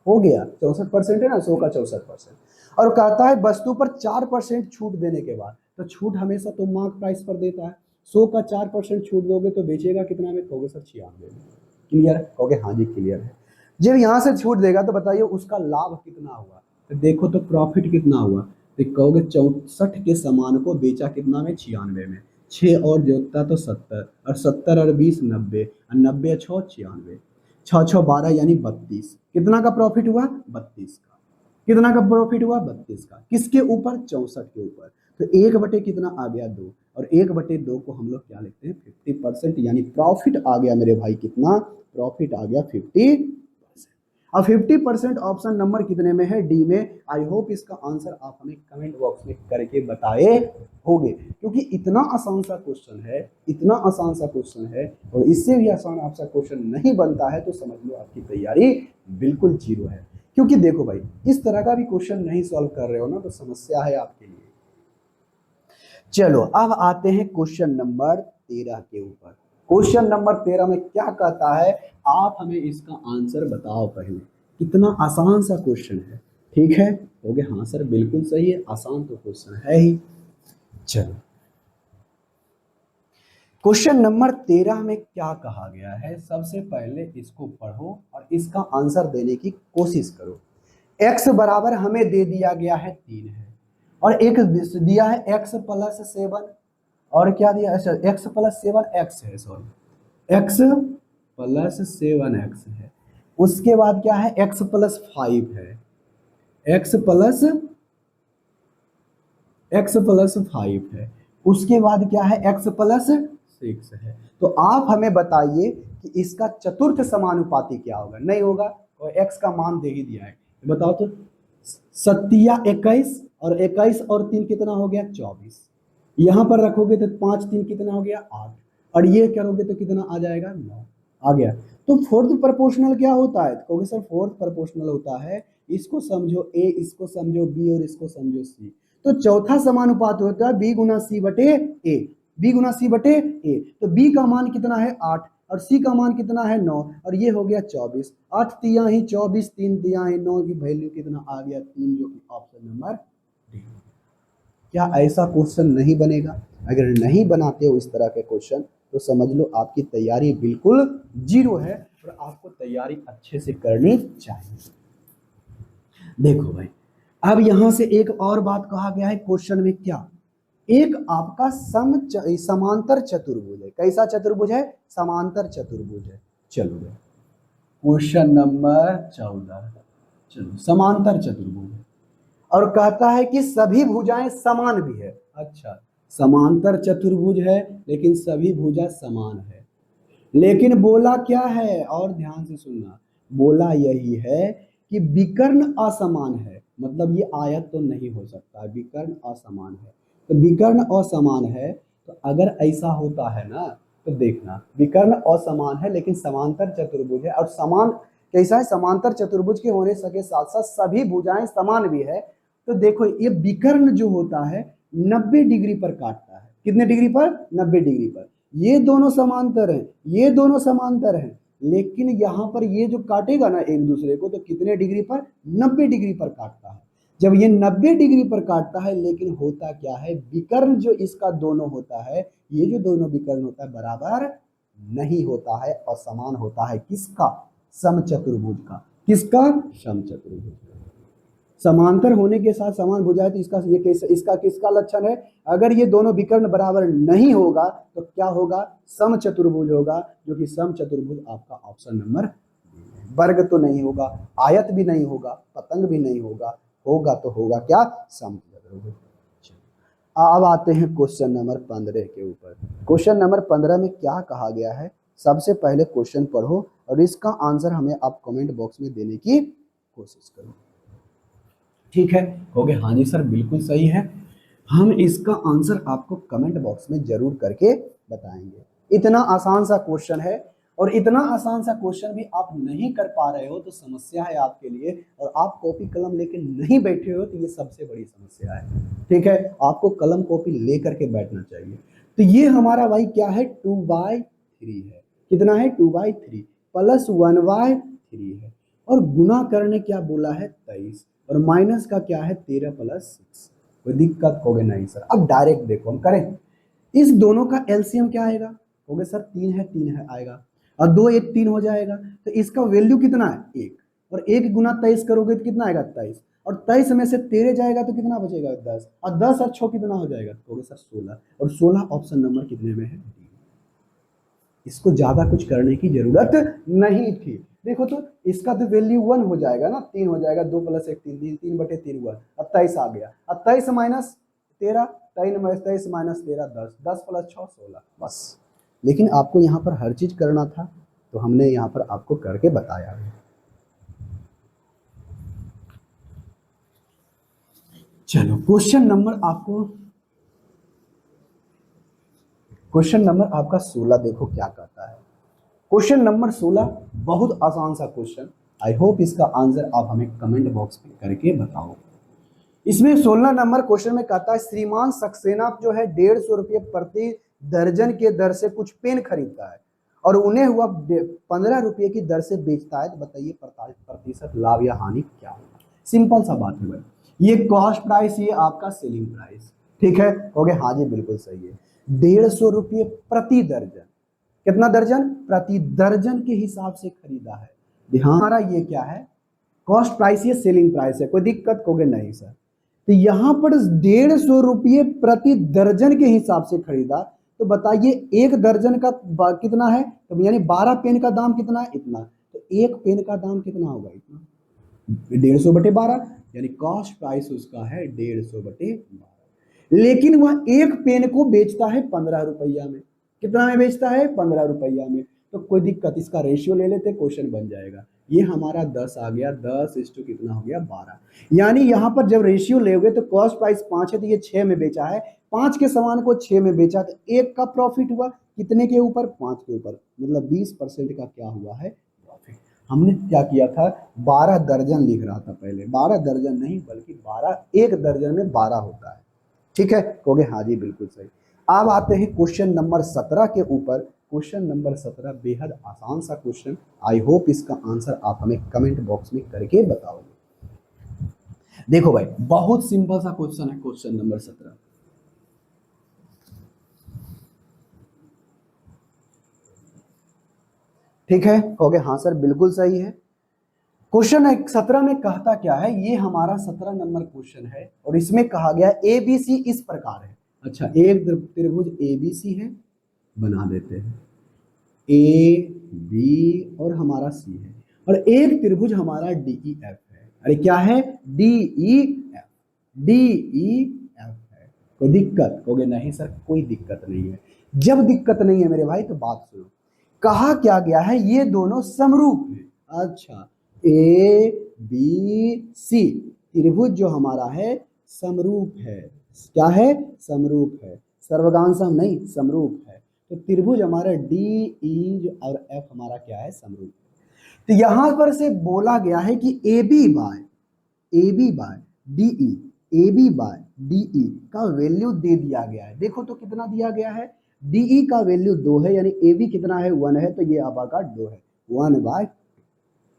हो गया 64% है ना, 100 का 64%। और कहता है वस्तु पर 4% छूट देने के बाद, तो छूट हमेशा तो मार्क प्राइस पर देता है। 100 का 4% छूट दोगे तो बेचेगा कितना में? कहोगे सर 96 में। क्लियर? कहोगे हाँ जी क्लियर है। जब यहाँ से छूट देगा तो बताइए उसका लाभ कितना हुआ? तो देखो तो प्रॉफिट कितना हुआ? तो कहोगे 64 के सामान को बेचा कितना में? 96 में। 6 और जोड़ता तो 70, और 70 और 20 90, और 90 6 96, 6 6 12 यानी 32। कितना का प्रॉफिट हुआ? 32 का। कितना का प्रॉफिट हुआ? 32 का। किसके ऊपर? 64 के ऊपर। तो 1/, कितना आ गया? 2। और 1/2 को हम लोग क्या लिखते हैं? 50%। यानी प्रॉफिट आ गया मेरे भाई कितना? प्रॉफिट आ गया 50%। अब 50% ऑप्शन नंबर कितने में है? डी में। आई होप इसका आंसर आप हमें कमेंट बॉक्स में करके बताए होंगे, क्योंकि इतना आसान सा क्वेश्चन है, इतना आसान सा क्वेश्चन है, और इससे भी आसान आपका क्वेश्चन नहीं बनता है तो समझ लो आपकी तैयारी बिल्कुल जीरो है। क्योंकि देखो भाई इस तरह का भी क्वेश्चन नहीं सॉल्व कर रहे हो ना तो समस्या है आपके लिए। चलो अब आते हैं क्वेश्चन नंबर 13 के ऊपर। क्वेश्चन नंबर 13 में क्या कहता है? आप हमें इसका आंसर बताओ पहले। कितना आसान सा क्वेश्चन है। ठीक है, हो गया हाँ सर बिल्कुल सही है, आसान तो क्वेश्चन है ही। चलो क्वेश्चन नंबर 13 में क्या कहा गया है? सबसे पहले इसको पढ़ो और इसका आंसर देने की कोशिश करो। x बराबर हमें दे दिया गया है 3 है, और एक दिया है x + 7, और क्या दिया? x + 7x है, सॉरी x + 7x है। उसके बाद क्या है? x + 5 है, x + 5 है। उसके बाद क्या है? x + 6 है। तो आप हमें बताइए कि इसका चतुर्थ समानुपाती क्या होगा? नहीं होगा, और x का मान दे ही दिया है। बताओ तो 7 21, और 21 और 3 कितना हो गया? 24। यहाँ पर रखोगे तो 5 3 कितना हो गया? 8, और ये करोगे तो कितना आ जाएगा? 9 आ गया। तो फोर्थ प्रोपोर्शनल क्या होता है? कहोगे सर फोर्थ प्रोपोर्शनल होता है, इसको समझो a, इसको समझो b और इसको समझो c। तो चौथा समानुपात होता है b गुना c बटे a, b गुना c बटे a। तो b का मान कितना है? 8, और c का मान कितना है? 9, और ये हो गया 24। 8 तिया ही 24, 3 तिया ही 9 की वैल्यू कितना आ गया? 3, जो कि ऑप्शन नंबर डी। क्या ऐसा क्वेश्चन नहीं बनेगा? अगर नहीं बनाते हो इस तरह के क्वेश्चन तो समझ लो आपकी तैयारी बिल्कुल जीरो है, और आपको तैयारी अच्छे से करनी चाहिए। देखो भाई अब यहां से एक और बात कहा गया है क्वेश्चन में, क्या? एक आपका समांतर चतुर्भुज है। कैसा चतुर्भुज है? समांतर चतुर्भुज है। चलो भाई क्वेश्चन नंबर 14। चलो समांतर चतुर्भुज है, और कहता है कि सभी भुजाएं समान भी है। अच्छा समांतर चतुर्भुज है लेकिन सभी भुजा समान है, लेकिन बोला क्या है? और ध्यान से सुनना, बोला यही है कि विकर्ण असमान है। मतलब ये आयत तो नहीं हो सकता, विकर्ण असमान है। तो विकर्ण असमान है, तो अगर ऐसा होता है ना तो देखना विकर्ण असमान है लेकिन समांतर चतुर्भुज है, और समान कैसा है, समांतर चतुर्भुज के होने के साथ साथ सभी भुजाएं समान भी है। तो देखो ये विकर्ण जो होता है 90 डिग्री पर काटता है, कितने डिग्री पर, 90 डिग्री पर। ये दोनों समांतर हैं, ये दोनों समांतर हैं, लेकिन यहां पर ये जो काटेगा ना एक दूसरे को तो कितने डिग्री पर, 90 डिग्री पर काटता है। जब ये 90 डिग्री पर काटता है, लेकिन होता क्या है, विकर्ण जो इसका दोनों होता है, ये जो दोनों विकर्ण होता है बराबर नहीं होता है और समान होता है किसका, समचतुर्भुज का। किसका, समचतुर्भुज का। समांतर होने के साथ समान भुजाएं, तो इसका ये कैसा, इसका किसका लक्षण है, अगर ये दोनों विकर्ण बराबर नहीं होगा तो क्या होगा, समचतुर्भुज होगा, जो कि समचतुर्भुज आपका ऑप्शन नंबर, वर्ग तो नहीं होगा, आयत भी नहीं होगा, पतंग भी नहीं होगा, होगा तो होगा क्या, समचतुर्भुज। अब आते हैं क्वेश्चन नंबर 15 के ऊपर। क्वेश्चन नंबर 15 में क्या कहा गया है, सबसे पहले क्वेश्चन पढ़ो और इसका आंसर हमें आप कमेंट बॉक्स में देने की कोशिश करो। ठीक है, हो गया, हाँ जी सर बिल्कुल सही है। हम इसका आंसर आपको कमेंट बॉक्स में जरूर करके बताएंगे। इतना आसान सा क्वेश्चन है, और इतना आसान सा क्वेश्चन भी आप नहीं कर पा रहे हो तो समस्या है आपके लिए, और आप कॉपी कलम लेके नहीं बैठे हो तो ये सबसे बड़ी समस्या है। ठीक है, आपको कलम कॉपी ले करके बैठना चाहिए। तो ये हमारा भाई क्या है, 2/3 है। कितना है, 2/3 प्लस 1/3 है, और गुना करने क्या बोला है, 23, और माइनस का क्या है, 13 + 6। कोई दिक्कत होगे नहीं सर। अब डायरेक्ट देखो हम करें, इस दोनों का एलसीएम क्या आएगा, होगे सर 3 है, 3 है आएगा, और 2 1 3 हो जाएगा, तो इसका वैल्यू कितना है, 1, और 1 गुना 23 करोगे तो कितना आएगा, 23, और 23 में से 13 जाएगा तो कितना बचेगा, 10, और 10 और 6 कितना हो जाएगा, तो होगे सर 16, और 16 ऑप्शन नंबर कितने में है, डी। इसको ज्यादा कुछ करने की जरूरत नहीं थी। देखो तो इसका तो वैल्यू 1 हो जाएगा ना, 3 हो जाएगा, 2 + 1 3, 3/3 हुआ, अब 23 आ गया, अब 23 माइनस 13, 23 माइनस 13 10, 10 + 6 16, बस। लेकिन आपको यहाँ पर हर चीज करना था, तो हमने यहाँ पर आपको करके बताया है। चलो क्वेश्चन नंबर आपका 16 देखो क्या कहता है। क्वेश्चन नंबर 16 बहुत आसान सा क्वेश्चन, आई होप इसका आंसर आप हमें कमेंट बॉक्स में करके बताओ। इसमें 16 नंबर क्वेश्चन में कहता है, श्रीमान सक्सेना जो है 150 रुपये प्रति दर्जन के दर से कुछ पेन खरीदता है और उन्हें हुआ 15 रुपये की दर से बेचता है, तो बताइए 45% लाभ या हानि क्या होगा। सिंपल सा बात है भाई, ये कॉस्ट प्राइस, ये आपका सेलिंग प्राइस। ठीक है, हो गया, हाँ जी बिल्कुल सही है। 150 रुपये प्रति दर्जन, कितना दर्जन, प्रति दर्जन के हिसाब से खरीदा है। ध्यान, हमारा ये क्या है, कॉस्ट प्राइस, ये सेलिंग प्राइस है, कोई दिक्कत होगे नहीं सर। तो यहां पर 150 रुपये प्रति दर्जन के हिसाब से खरीदा, तो बताइए एक दर्जन का कितना है, तो यानी 12 पेन का दाम कितना है, इतना, तो एक पेन का दाम कितना होगा, इतना, 150/12, यानी कॉस्ट प्राइस उसका है 150/12। लेकिन वह एक पेन को बेचता है 15 रुपया में, कितना में बेचता है, 15 रुपया में। तो कोई दिक्कत, इसका रेशियो ले लेते, क्वेश्चन बन जाएगा। ये हमारा 10 आ गया, 10 कितना हो गया, 12। यानी यहाँ पर जब रेशियो लेगे तो कॉस्ट प्राइस 5 है, तो ये 6 में बेचा है, 5 के सामान को 6 में बेचा, तो 1 का प्रॉफिट हुआ कितने के ऊपर, 5 के ऊपर, मतलब 20% का क्या हुआ है, प्रॉफिट। हमने क्या किया था, 12 दर्जन लिख रहा था पहले, 12 दर्जन नहीं बल्कि 12, एक दर्जन में 12 होता है। ठीक है, कहोगे हाँ जी बिल्कुल सही। अब आते हैं क्वेश्चन नंबर 17 के ऊपर। क्वेश्चन नंबर 17 बेहद आसान सा क्वेश्चन, आई होप इसका आंसर आप हमें कमेंट बॉक्स में करके बताओगे। देखो भाई, बहुत सिंपल सा क्वेश्चन है क्वेश्चन नंबर 17। ठीक है, कहोगे हाँ सर बिल्कुल सही है। क्वेश्चन 17 में कहता क्या है, ये हमारा 17 नंबर क्वेश्चन है, और इसमें कहा गया ABC इस प्रकार है। अच्छा, एक त्रिभुज ABC है, बना देते हैं, A B और हमारा C है, और एक त्रिभुज हमारा DEF है। अरे क्या है, DEF, DEF है। कोई दिक्कत, कहोगे नहीं सर कोई दिक्कत नहीं है। जब दिक्कत नहीं है मेरे भाई तो बात सुनो, कहा क्या गया है, ये दोनों समरूप है। अच्छा, ABC त्रिभुज जो हमारा है समरूप है, क्या है, समरूप है, सर्वगांसम नहीं, समरूप है। तो त्रिभुज हमारा डी ई और एफ हमारा क्या है, समरूप। तो यहां पर से बोला गया है कि A B by D E, A B by D E का वैल्यू दे दिया गया है। देखो तो कितना दिया गया है, डी ई का वैल्यू 2 है, यानी ए बी कितना है, 1 है, तो ये आपका 2 है, 1/।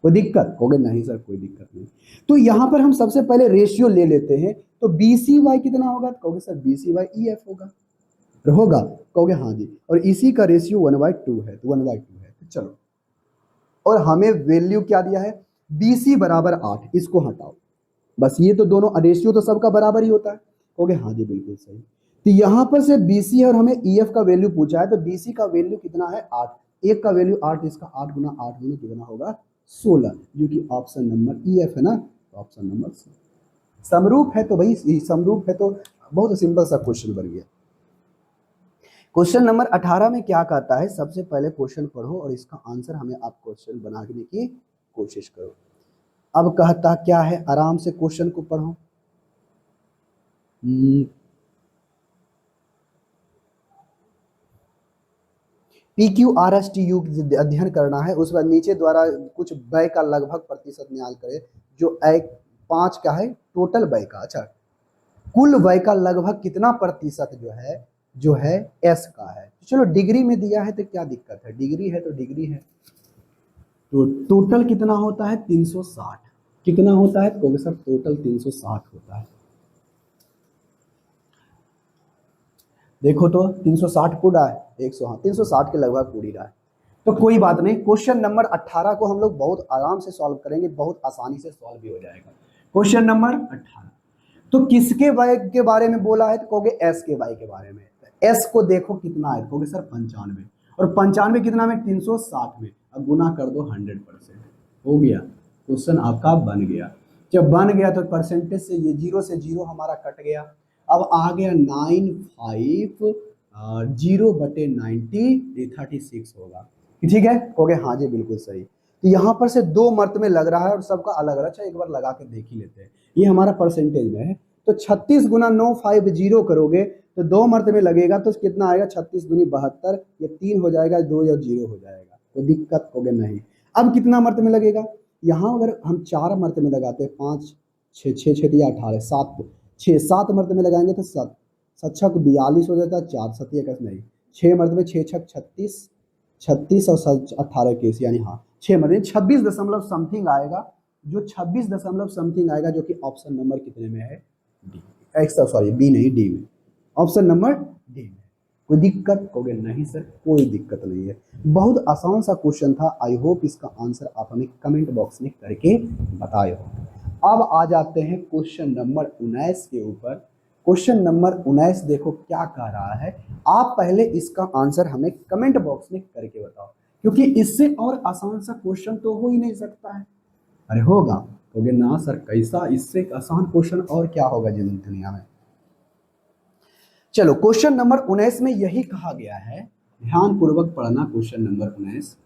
कोई दिक्कत होगे नहीं सर, कोई दिक्कत नहीं। तो यहां पर हम सबसे पहले रेशियो ले लेते हैं, तो बी सी वाई कितना होगा, कहोगे sir B C Y E F होगा, होगा, कहोगे हाँ जी, और इसी का रेशियो 1/2 है, तो 1/2 है। तो चलो, और हमें वैल्यू क्या दिया है, बी सी बराबर 8, इसको हटाओ बस, ये तो दोनों रेशियो तो सबका बराबर ही होता है, कहोगे हाँ जी बिल्कुल सही। तो यहां पर से बीसी है और हमें ईएफ का वैल्यू पूछा है, तो बीसी का वैल्यू कितना है, 8, एक का वैल्यू 8, इसका 8 गुना 8 गुना कितना होगा, 16, जो कि ऑप्शन नंबर ईएफ है ना, तो ऑप्शन नंबर सी। समरूप है तो भाई, समरूप है तो बहुत सिंपल सा क्वेश्चन बन गया। क्वेश्चन नंबर 18 में क्या कहता है, सबसे पहले क्वेश्चन पढ़ो और इसका आंसर हमें आप क्वेश्चन बनाने की कोशिश करो। अब कहता क्या है, आराम से क्वेश्चन को पढ़ो। P Q R S T U अध्ययन करना है, उस बाद नीचे द्वारा कुछ व्यय का लगभग प्रतिशत न्याय करे, जो एक 5 का है टोटल व्यय का, अच्छा कुल व्यय का लगभग कितना प्रतिशत जो है एस का है। चलो डिग्री में दिया है तो क्या दिक्कत है, डिग्री है तो डिग्री है, तो टोटल कितना होता है 360, कितना होता है, तो सर टोटल 360 होता है। देखो तो 360 कूद रहा है, 100, हाँ 360 के लगभग कूद ही रहा है। तो कोई बात नहीं, क्वेश्चन नंबर 18 को हम लोग बहुत आराम से सॉल्व करेंगे, बहुत आसानी से सॉल्व भी हो जाएगा। क्वेश्चन नंबर 18, तो किसके व्यय के बारे में बोला है, तो कहोगे एस के व्यय के बारे में। एस को देखो कितना है, कहोगे सर 95, और 95 कितना में, 360 में, अब गुना कर दो 100%, हो गया, क्वेश्चन आपका बन गया। जब बन गया तो परसेंटेज से ये 0 से 0 हमारा कट गया, अब आ गया 950/90, 36 होगा, ठीक है, कहोगे हाँ जी बिल्कुल सही। तो यहाँ पर से 2 मर्त में लग रहा है और सबका अलग अलग, अच्छा एक बार लगा के देख ही लेते हैं, ये हमारा परसेंटेज में है, तो 36 गुना 950 करोगे तो 2 मर्त में लगेगा, तो कितना आएगा, 36 दूनी 72, ये 3 हो जाएगा, 2 या 0 हो जाएगा, तो दिक्कत होगे नहीं। अब कितना मर्त में लगेगा, यहाँ अगर हम 4 मर्त में लगाते हैं, 5 6 6 6 18 7 6 7 मर्त में लगाएंगे तो 7 7 छक 42 हो जाता है, 4 7 1 नहीं, 6 मर्त में 6 छक 36, 36 और 18 21, यानी हाँ 6 मर्त में 26 दशमलव समथिंग आएगा, जो 26 दशमलव समथिंग आएगा, जो कि ऑप्शन नंबर कितने में है, डी, सॉरी बी नहीं डी में, ऑप्शन नंबर डी में। कोई दिक्कत, होगे नहीं सर कोई दिक्कत नहीं है, बहुत आसान सा क्वेश्चन था। आई होप इसका आंसर आप हमें कमेंट बॉक्स में करके बताए हो। अब आ जाते हैं क्वेश्चन नंबर 19 के ऊपर। क्वेश्चन नंबर 19 देखो क्या कह रहा है, आप पहले इसका आंसर हमें कमेंट बॉक्स में करके बताओ, क्योंकि इससे और आसान सा क्वेश्चन तो हो ही नहीं सकता है। अरे होगा, कहोगे ना सर कैसा, इससे आसान क्वेश्चन और क्या होगा दुनिया में। चलो क्वेश्चन नंबर 19 में यही कहा गया है, ध्यान पूर्वक पढ़ना। क्वेश्चन नंबर 19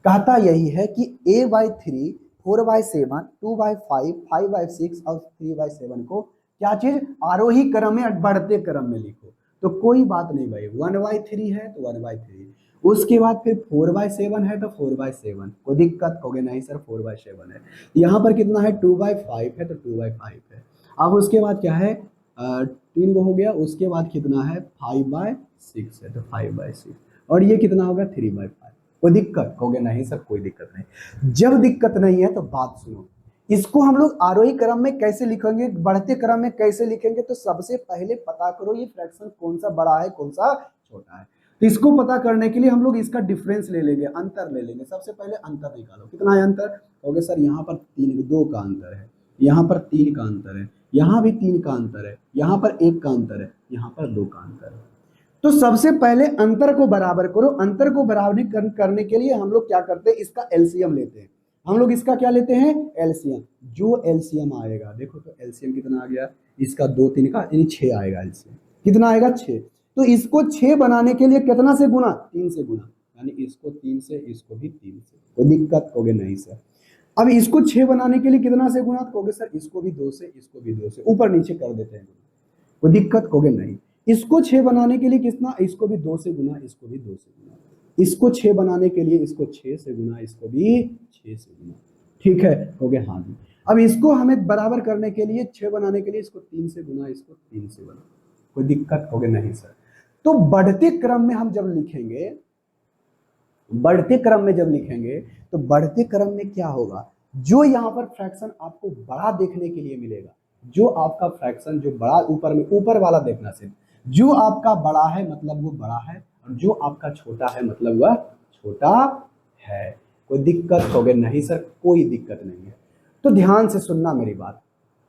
कहता यही है कि a/3, 4/7, 2/5, 5/6 और 3/7 को क्या चीज, आरोही क्रम में बढ़ते क्रम में लिखो। तो कोई बात नहीं भाई, 1/3 है तो 1/3, उसके बाद फिर 4/7 है तो 4/7, कोई दिक्कत, होगे नहीं सर 4/7 है। यहाँ पर कितना है, 2/5 है तो 2/5 है। अब उसके बाद क्या है, 3 को हो गया, उसके बाद कितना है 5/6 है तो 5/6, और ये कितना होगा 3/5। कोई दिक्कत, कहोगे नहीं सर कोई दिक्कत नहीं। जब दिक्कत नहीं है तो बात सुनो, इसको हम लोग आरोही क्रम में कैसे लिखेंगे, बढ़ते क्रम में कैसे लिखेंगे, तो सबसे पहले पता करो ये फ्रैक्शन कौन सा बड़ा है कौन सा छोटा है। तो इसको पता करने के लिए हम लोग इसका डिफरेंस ले लेंगे, अंतर ले लेंगे। सबसे पहले अंतर निकालो, कितना है अंतर, कहोगे सर यहाँ पर 2 का अंतर है, यहाँ पर 3 का अंतर है, यहाँ भी 3 का अंतर है, यहाँ पर 1 का अंतर है, यहाँ पर 2 का अंतर है। तो सबसे पहले अंतर को बराबर करो। अंतर को बराबर करने के लिए हम लोग क्या करते हैं, इसका एलसीएम लेते हैं। हम लोग इसका क्या लेते हैं, एलसीएम। जो एलसीएम आएगा, देखो तो एलसीएम कितना आ गया, इसका 2 3 का यानी 6 आएगा एलसीएम, कितना आएगा 6। तो इसको 6 बनाने के लिए कितना से गुना, 3 से गुना, यानी इसको 3 से, इसको भी 3 से। तो दिक्कत, होगे नहीं सर। अब इसको 6 बनाने के लिए कितना से गुना, कहोगे सर इसको भी 2 से, इसको भी 2 से, ऊपर नीचे कर देते हैं। कोई दिक्कत होगे नहीं। इसको 6 बनाने के लिए कितना, इसको भी 2 से गुना, इसको भी 2 से गुना, इसको 6 बनाने के लिए इसको 6 से गुना, इसको भी 6 से गुना, ठीक है, हो गया। हाँ जी, अब इसको हमें बराबर करने के लिए 6 बनाने के लिए इसको 3 से गुना, इसको 3 से गुना, कोई दिक्कत होगे नहीं सर। तो बढ़ते क्रम में हम जब लिखेंगे, बढ़ते क्रम में जब लिखेंगे तो बढ़ते क्रम में क्या होगा, जो यहाँ पर फ्रैक्शन आपको बड़ा देखने के लिए मिलेगा, जो आपका फ्रैक्शन जो बड़ा ऊपर में, ऊपर वाला देखना सिर्फ, जो आपका बड़ा है मतलब वो बड़ा है, और जो आपका छोटा है मतलब वह छोटा है। कोई दिक्कत होगे नहीं सर, कोई दिक्कत नहीं है। तो ध्यान से सुनना मेरी बात,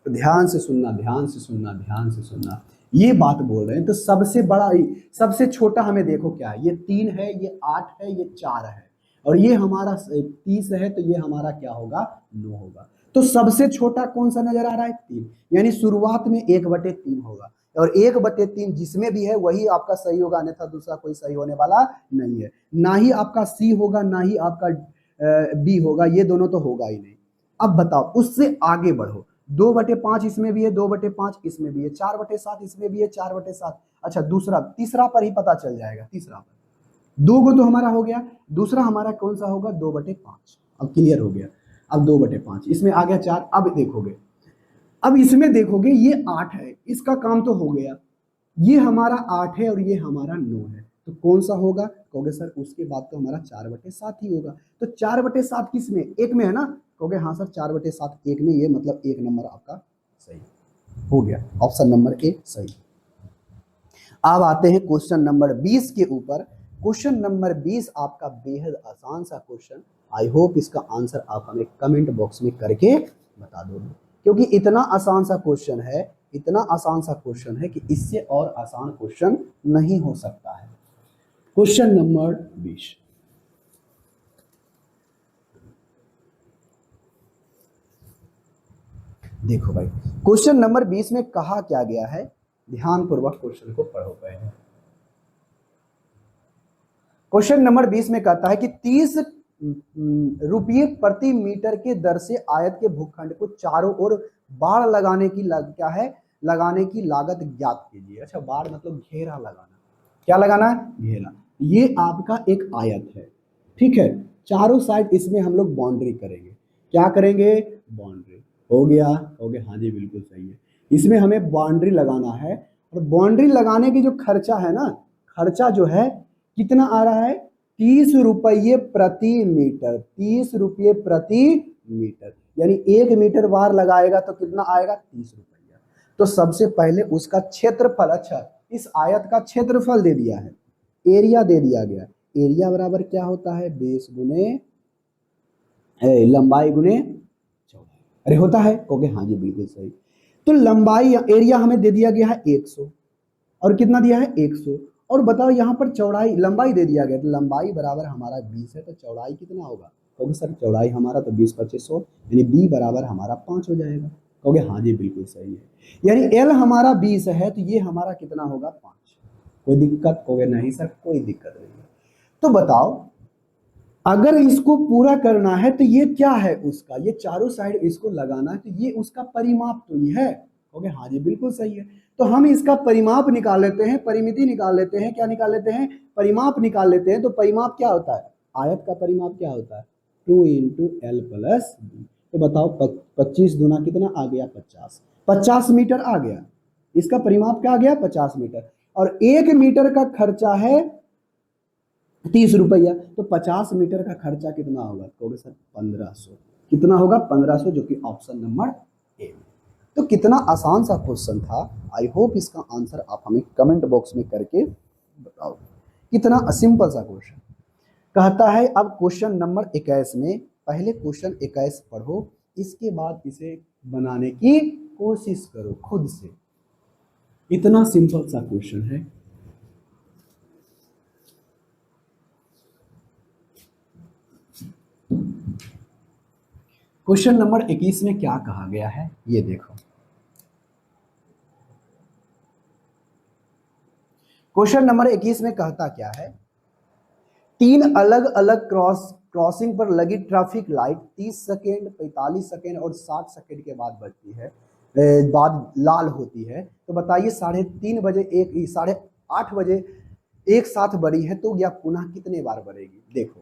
तो ध्यान से सुनना, ध्यान से सुनना, ध्यान से सुनना, ये बात बोल रहे हैं। तो सबसे बड़ा, सबसे छोटा हमें देखो क्या है, ये 3 है, ये 8 है, ये 4 है, और ये हमारा 30 है, तो ये हमारा क्या होगा, 9 होगा। तो सबसे छोटा कौन सा नजर आ रहा है, 3, यानी शुरुआत में 1/3 होगा, और 1/3 जिसमें भी है वही आपका सही होगा, अन्यथा दूसरा कोई सही होने वाला नहीं है। ना ही आपका सी होगा, ना ही आपका बी होगा, ये दोनों तो होगा ही नहीं। अब बताओ, उससे आगे बढ़ो, 2/5 इसमें भी है, 2/5 इसमें भी है, 4/7 इसमें भी है, 4/7। अच्छा, दूसरा, तीसरा पर ही पता चल जाएगा, तीसरा पर 2 गो तो हमारा हो गया, दूसरा हमारा कौन सा होगा, 2/5। अब क्लियर हो गया, अब 2/5 इसमें आ गया 4। अब देखोगे, अब इसमें देखोगे ये 8 है, इसका काम तो हो गया, ये हमारा 8 है और ये हमारा 9 है, तो कौन सा होगा, कहोगे सर उसके बाद तो हमारा 4/7 ही होगा। तो 4/7 किस में, एक में है ना, कहोगे हाँ सर 4/7 एक में, ये मतलब 1 नंबर आपका सही हो गया, ऑप्शन नंबर ए सही। अब आते हैं क्वेश्चन नंबर 20 के ऊपर। क्वेश्चन नंबर 20 आपका बेहद आसान सा क्वेश्चन, आई होप इसका आंसर आप हमें कमेंट बॉक्स में करके बता दोगे, क्योंकि इतना आसान सा क्वेश्चन है, इतना आसान सा क्वेश्चन है कि इससे और आसान क्वेश्चन नहीं हो सकता है। क्वेश्चन नंबर 20, देखो भाई, क्वेश्चन नंबर 20 में कहा क्या गया है, ध्यान पूर्वक क्वेश्चन को पढ़ो पहले। क्वेश्चन नंबर 20 में कहता है कि 30 रुपये प्रति मीटर के दर से आयत के भूखंड को चारों ओर बाड़ लगाने की क्या है, लगाने की लागत ज्ञात कीजिए। अच्छा, बाड़ मतलब घेरा लगाना, क्या लगाना है, घेरा। ये आपका एक आयत है, ठीक है, चारों साइड इसमें हम लोग बाउंड्री करेंगे, क्या करेंगे, बाउंड्री। हो गया, हो गया, हाँ जी बिल्कुल सही है। इसमें हमें बाउंड्री लगाना है, और बाउंड्री लगाने की जो खर्चा है ना, खर्चा जो है कितना आ रहा है, 30 रुपये प्रति मीटर, 30 रुपये प्रति मीटर, यानी 1 मीटर बार लगाएगा तो कितना आएगा, 30 रुपया। तो सबसे पहले उसका क्षेत्रफल, अच्छा इस आयत का क्षेत्रफल दे दिया है, एरिया दे दिया गया, एरिया बराबर क्या होता है, बेस गुने लंबाई गुने चौड़ाई, अरे होता है, ओके हाँ जी बिल्कुल सही। तो लंबाई, एरिया हमें दे दिया गया है 100, और कितना दिया है, 100, और बताओ यहाँ पर चौड़ाई, लंबाई दे दिया गया, तो लंबाई बराबर हमारा 20 है, तो चौड़ाई कितना होगा, कहोगे सर चौड़ाई हमारा तो 20/2500, यानी बी बराबर हमारा 5 हो जाएगा, कहोगे हाँ जी बिल्कुल सही है, यानी एल हमारा 20 है, तो ये हमारा कितना होगा, 5। कोई दिक्कत, कहोगे नहीं सर कोई दिक्कत नहीं है। तो बताओ, अगर इसको पूरा करना है तो ये क्या है उसका, ये चारों साइड इसको लगाना है, तो ये उसका परिमाप तो ये है, ओके हाँ जी बिल्कुल सही है। तो हम इसका परिमाप निकाल लेते हैं, परिमिति निकाल लेते हैं, क्या निकाल लेते हैं, परिमाप निकाल लेते हैं। तो परिमाप क्या होता है, आयत का परिमाप क्या होता है, 2 × L + B। तो बताओ 25 दूना कितना आ गया, 50, 50 मीटर आ गया, इसका परिमाप क्या आ गया, 50 मीटर, और 1 मीटर का खर्चा है 30 रुपया, तो 50 मीटर का खर्चा कितना होगा, कहोगे सर 1500, कितना होगा, 1500, जो कि ऑप्शन नंबर ए। तो कितना आसान सा क्वेश्चन था, आई होप इसका आंसर आप हमें कमेंट बॉक्स में करके बताओ, कितना सिंपल सा क्वेश्चन। कहता है अब क्वेश्चन नंबर 21 में, पहले क्वेश्चन 21 पढ़ो, इसके बाद इसे बनाने की कोशिश करो खुद से, इतना सिंपल सा क्वेश्चन है। क्वेश्चन नंबर 21 में क्या कहा गया है, ये देखो। क्वेश्चन नंबर 21 में कहता क्या है, 3 अलग अलग क्रॉसिंग पर लगी ट्रैफिक लाइट 30 सेकेंड, 45 सेकेंड और 60 सेकेंड के बाद बजती है। बाद लाल होती है, तो बताइए 3:30 बजे 8:30 एक साथ बढ़ी है, तो यह पुनः कितने बार बढ़ेगी? देखो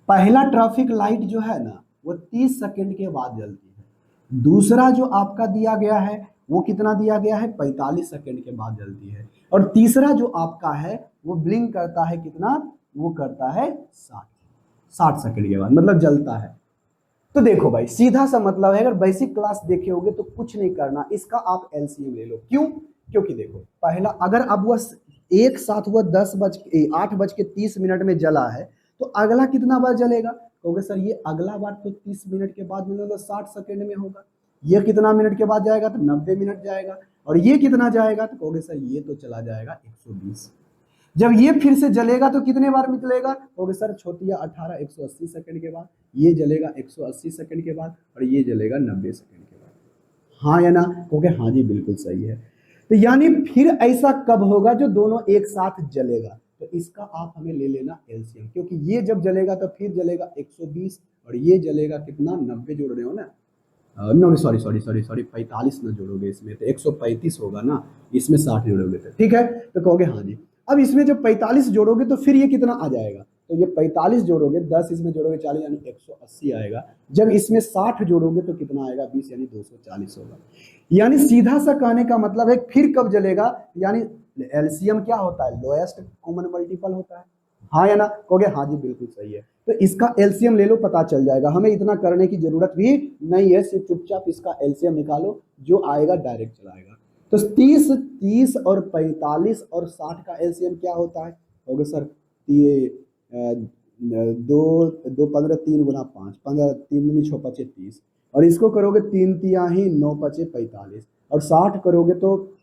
पहला ट्रैफिक लाइट जो है ना वो 30 सेकंड के बाद जलती है, दूसरा जो आपका दिया गया है वो कितना दिया गया है, 45 सेकंड के बाद जलती है, और तीसरा जो आपका है वो ब्लिंक करता है कितना, वो करता है 60 सेकंड के बाद, मतलब जलता है। तो देखो भाई सीधा सा मतलब है, अगर बेसिक क्लास देखे होगे तो कुछ नहीं करना, इसका आप एलसीएम ले लो। क्यों? क्योंकि देखो पहला अगर अब वह एक साथ हुआ 8:30 में जला है, तो अगला कितना बार जलेगा? कहोगे सर ये अगला बार तो 30 मिनट के बाद मतलब 60 सेकंड में होगा, ये कितना मिनट के बाद जाएगा? तो 90 मिनट जाएगा, और ये कितना जाएगा? तो कहोगे सर ये तो चला जाएगा 120। जब ये फिर से जलेगा तो कितने बार में जलेगा? कहोगे सर छोटिया 18 180 सेकंड के बाद, ये जलेगा 180 सेकंड के बाद, और ये जलेगा 90 सेकंड के बाद। हाँ या ना? कहोगे हाँ जी बिल्कुल सही है। तो यानी फिर ऐसा कब होगा जो दोनों एक साथ जलेगा? तो इसका आप हमें ले लेना एलसीएम, क्योंकि ये जब जलेगा तो फिर जलेगा 120, और ये जलेगा कितना, 90 जोड़ रहे हो ना, no sorry sorry sorry sorry 45 ना जोड़ोगे इसमें, तो 135 होगा ना, इसमें 60 जोड़ोगे तो ठीक है, तो कहोगे हाँ जी। अब इसमें जब 45 जोड़ोगे तो फिर ये कितना आ जाएगा? तो ये 45 जोड़ोगे, 10 इसमें जोड़ोगे 40 यानी 180 आएगा। जब इसमें 60 जोड़ोगे तो कितना आएगा? 20 यानी 240 होगा। यानी सीधा सा कहने का मतलब है फिर कब जलेगा, यानी एलसीएम क्या होता है? लोएस्ट कॉमन मल्टीपल होता है। हाँ या ना? कहोगे हाँ जी बिल्कुल सही है। तो इसका एलसीएम ले लो, पता चल जाएगा, हमें इतना करने की जरूरत भी नहीं है, सिर्फ चुपचाप इसका एलसीएम निकालो, जो आएगा डायरेक्ट चलाएगा। तो 30 और 45 और 60 का एलसीएम क्या होता है? कहोगे सर ये दो दो 15 3 गुना 5, 15 3 दूनी 6 5 30, और इसको करोगे 3 तिहाई 9 5 45, और 60 करोगे तो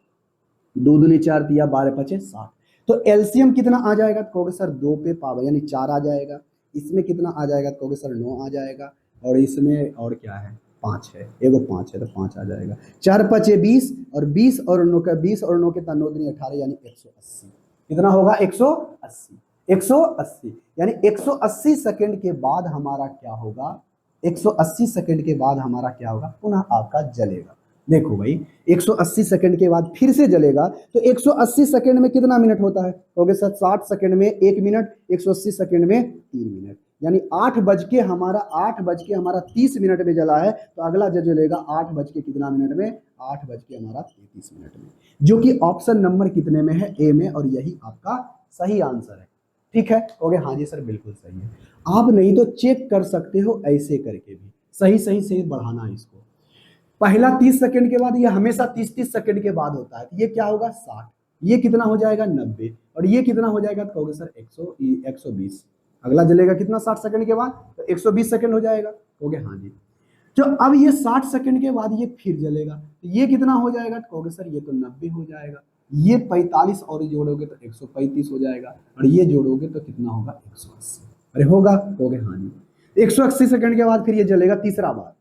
2 दूनी 4 तिया 12 5 60। तो एलसीएम कितना आ जाएगा? कहोगे सर 2 पे पावर यानी 4 आ जाएगा, इसमें कितना आ जाएगा? कहोगे सर 9 आ जाएगा, और इसमें और क्या है? 5 है, एगो 5 है तो 5 आ जाएगा। 4 5 20, और 20 और 9 का 20 और 9 कितना, 9 दूनी 18 यानी 180। कितना होगा? 180। 180 यानी 180 सेकंड के बाद हमारा क्या होगा? 180 सेकंड के बाद हमारा क्या होगा? पुनः आपका जलेगा। देखो भाई 180 सेकंड के बाद फिर से जलेगा, तो 180 सेकंड में कितना मिनट होता है? कहोगे सर 60 सेकंड में 1 मिनट, 180 सेकंड में 3 मिनट, यानी 8 बज के हमारा 30 मिनट में जला है, तो अगला जो जलेगा 8 बज के कितना मिनट में? 8 बज के हमारा 33 मिनट में, जो कि ऑप्शन नंबर कितने में है? ए में, और यही आपका सही आंसर है। ठीक है, कहोगे हाँ जी सर बिल्कुल सही है। आप नहीं तो चेक कर सकते हो ऐसे करके भी, सही सही सही बढ़ाना इसको। पहला 30 सेकंड के बाद, ये हमेशा 30 सेकंड के बाद होता है, तो ये क्या होगा? 60, ये कितना हो जाएगा? 90, और ये कितना हो जाएगा? तो कहोगे सर 120। अगला जलेगा कितना 60 सेकंड के बाद? तो 120 सेकंड हो जाएगा। कहोगे हाँ जी। तो अब ये 60 सेकंड के बाद ये फिर जलेगा, तो ये कितना हो जाएगा? तो कहोगे सर ये तो 90 हो जाएगा, ये 45 और जोड़ोगे तो 135 हो जाएगा, और ये जोड़ोगे तो कितना होगा? 180। अरे होगा? कहोगे हाँ जी। 180 सेकंड के बाद फिर ये जलेगा तीसरा बार,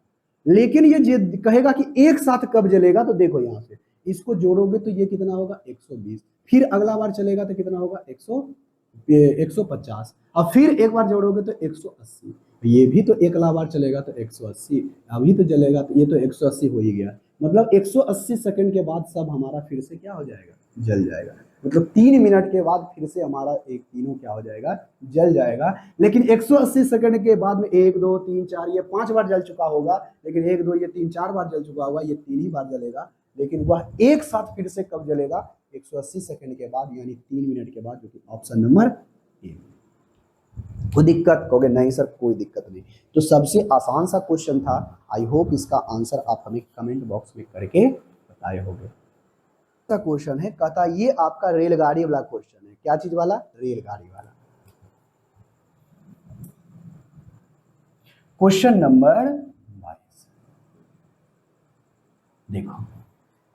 लेकिन ये कहेगा कि एक साथ कब जलेगा, तो देखो यहां से इसको जोड़ोगे तो ये कितना होगा? 120, फिर अगला बार चलेगा तो कितना होगा? 150, और फिर एक बार जोड़ोगे तो 180, ये भी तो एक बार चलेगा तो 180, अभी तो जलेगा तो ये तो 180 हो ही गया, मतलब 180 सेकंड के बाद सब हमारा फिर से क्या हो जाएगा? जल जाएगा। मतलब 3 मिनट के बाद फिर से हमारा एक तीनों क्या हो जाएगा? जल जाएगा। लेकिन 180 सेकंड के बाद में 1 2 3 4 ये 5 बार जल चुका होगा, लेकिन 1 2 ये 3 4 बार जल चुका होगा, ये 3 ही बार जलेगा, लेकिन वह एक साथ फिर से कब जलेगा? 180 सेकंड के बाद, यानी 3 मिनट के बाद, जो कि ऑप्शन नंबर ए। कोई दिक्कत? कहोगे नहीं सर कोई दिक्कत नहीं। तो सबसे आसान सा क्वेश्चन था, आई होप इसका आंसर आप हमें कमेंट बॉक्स में करके बताए होंगे। का क्वेश्चन है, कहता ये आपका रेलगाड़ी वाला क्वेश्चन है। क्या चीज वाला? रेलगाड़ी वाला। क्वेश्चन नंबर 22 देखो,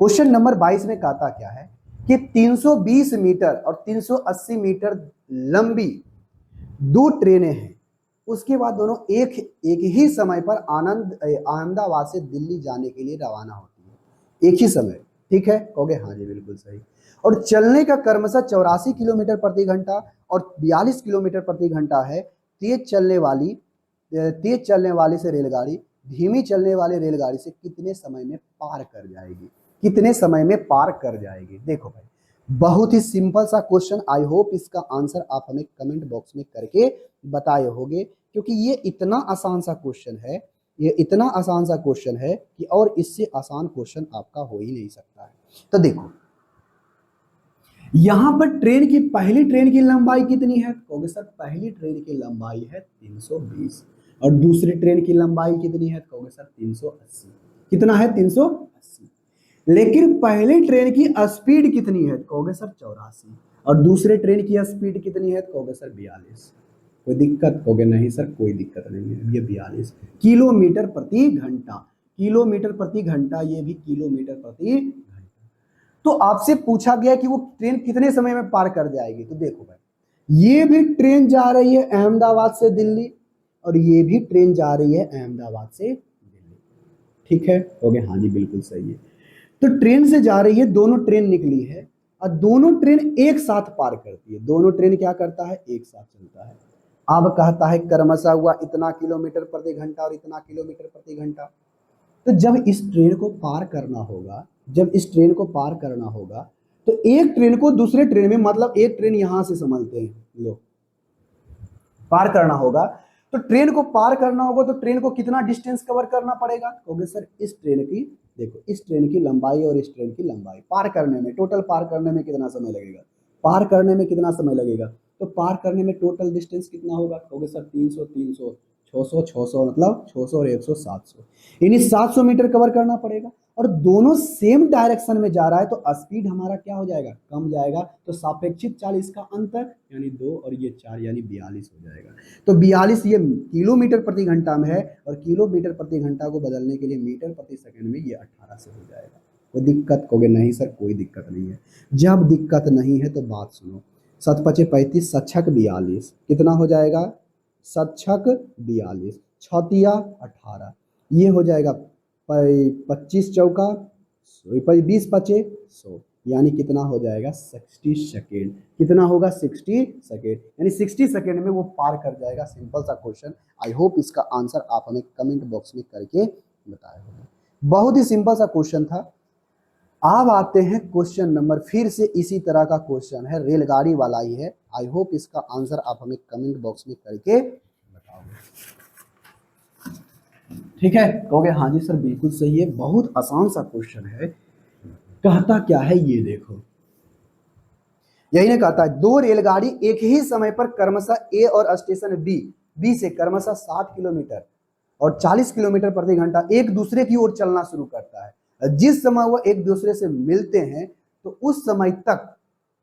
क्वेश्चन नंबर 22 में कहता क्या है कि 320 मीटर और 380 मीटर लंबी 2 ट्रेनें हैं, उसके बाद दोनों एक ही समय पर अहमदाबाद से दिल्ली जाने के लिए रवाना होती है, एक ही समय। ठीक है, कहोगे हाँ जी बिल्कुल सही। और चलने का क्रमशः 84 किलोमीटर प्रति घंटा और 42 किलोमीटर प्रति घंटा है। तेज चलने वाली से रेलगाड़ी धीमी चलने वाले रेलगाड़ी से कितने समय में पार कर जाएगी, कितने समय में पार कर जाएगी। देखो भाई, बहुत ही सिंपल सा क्वेश्चन, आई होप इसका आंसर आप हमें कमेंट बॉक्स में करके बताए होगे, क्योंकि ये इतना आसान सा क्वेश्चन है, ये इतना आसान सा क्वेश्चन है कि और इससे आसान क्वेश्चन आपका हो ही नहीं सकता है। तो देखो यहां पर पहली ट्रेन की लंबाई कितनी है, कहोगे सर पहली ट्रेन की लंबाई है 320, और दूसरी ट्रेन की लंबाई कितनी है, कहोगे सर 380। कितना है, 380। लेकिन पहली ट्रेन की स्पीड कितनी है, कहोगे सर 84, और दूसरे ट्रेन की स्पीड कितनी है, कहोगे सर 42। कोई दिक्कत, कहोगे नहीं सर कोई दिक्कत नहीं है, ये 42 किलोमीटर प्रति घंटा, किलोमीटर प्रति घंटा, ये भी किलोमीटर प्रति घंटा। तो आपसे पूछा गया कि वो ट्रेन कितने समय में पार कर जाएगी। तो देखो भाई, ये भी ट्रेन जा रही है अहमदाबाद से दिल्ली, और ये भी ट्रेन जा रही है अहमदाबाद से दिल्ली, ठीक है, कहोगे हाँ जी बिल्कुल सही है। तो ट्रेन से जा रही है, दोनों ट्रेन निकली है, और दोनों ट्रेन एक साथ पार करती है, दोनों ट्रेन क्या करता है, एक साथ चलता है। अब कहता है क्रमशः हुआ इतना किलोमीटर प्रति घंटा और इतना किलोमीटर प्रति घंटा। तो जब इस ट्रेन को पार करना होगा, जब इस ट्रेन को पार करना होगा, तो एक ट्रेन को दूसरे ट्रेन में, मतलब एक ट्रेन यहां से समझते हैं लो, पार करना होगा, तो ट्रेन को पार करना होगा, तो ट्रेन को कितना डिस्टेंस कवर करना पड़ेगा, कहोगे सर इस ट्रेन की, देखो इस ट्रेन की लंबाई और इस ट्रेन की लंबाई पार करने में, टोटल पार करने में कितना समय लगेगा, पार करने में कितना समय लगेगा, तो पार करने में टोटल डिस्टेंस कितना होगा, कहोगे सर 300, 300, 600, 600, मतलब 600 और 100, 700, यानी 700 मीटर कवर करना पड़ेगा। और दोनों सेम डायरेक्शन में जा रहा है, तो स्पीड हमारा क्या हो जाएगा, कम जाएगा, तो सापेक्षिक 40 का अंतर यानी 2 और ये 4 यानी 42 हो जाएगा। तो 42 ये किलोमीटर प्रति घंटा में है, और किलोमीटर प्रति घंटा को बदलने के लिए मीटर प्रति सेकंड में ये 18 से हो जाएगा। कोई दिक्कत, कहोगे नहीं सर कोई दिक्कत नहीं है। जब दिक्कत नहीं है तो बात सुनो, 7 पचे 35, सच्छक 42, कितना हो जाएगा, सच्छक 42, छतिया 18, ये हो जाएगा 25 चौका 20 पचे 100, यानी कितना हो जाएगा 60 सेकेंड, कितना होगा 60 सेकेंड, यानी 60 सेकेंड में वो पार कर जाएगा। सिंपल सा क्वेश्चन, आई होप इसका आंसर आप हमें कमेंट बॉक्स में करके बताए होंगे। बहुत ही सिंपल सा क्वेश्चन था। अब आते हैं क्वेश्चन नंबर, फिर से इसी तरह का क्वेश्चन है, रेलगाड़ी वाला ही है। आई होप इसका आंसर आप हमें कमेंट बॉक्स में करके बताओगे, ठीक है, कहोगे हाँ जी सर बिल्कुल सही है, बहुत आसान सा क्वेश्चन है। कहता क्या है ये देखो, यही ने कहता है दो रेलगाड़ी एक ही समय पर क्रमशः ए और स्टेशन बी से क्रमशः 60 किलोमीटर और 40 किलोमीटर प्रति घंटा एक दूसरे की ओर चलना शुरू करता है। जिस समय वह एक दूसरे से मिलते हैं तो उस समय तक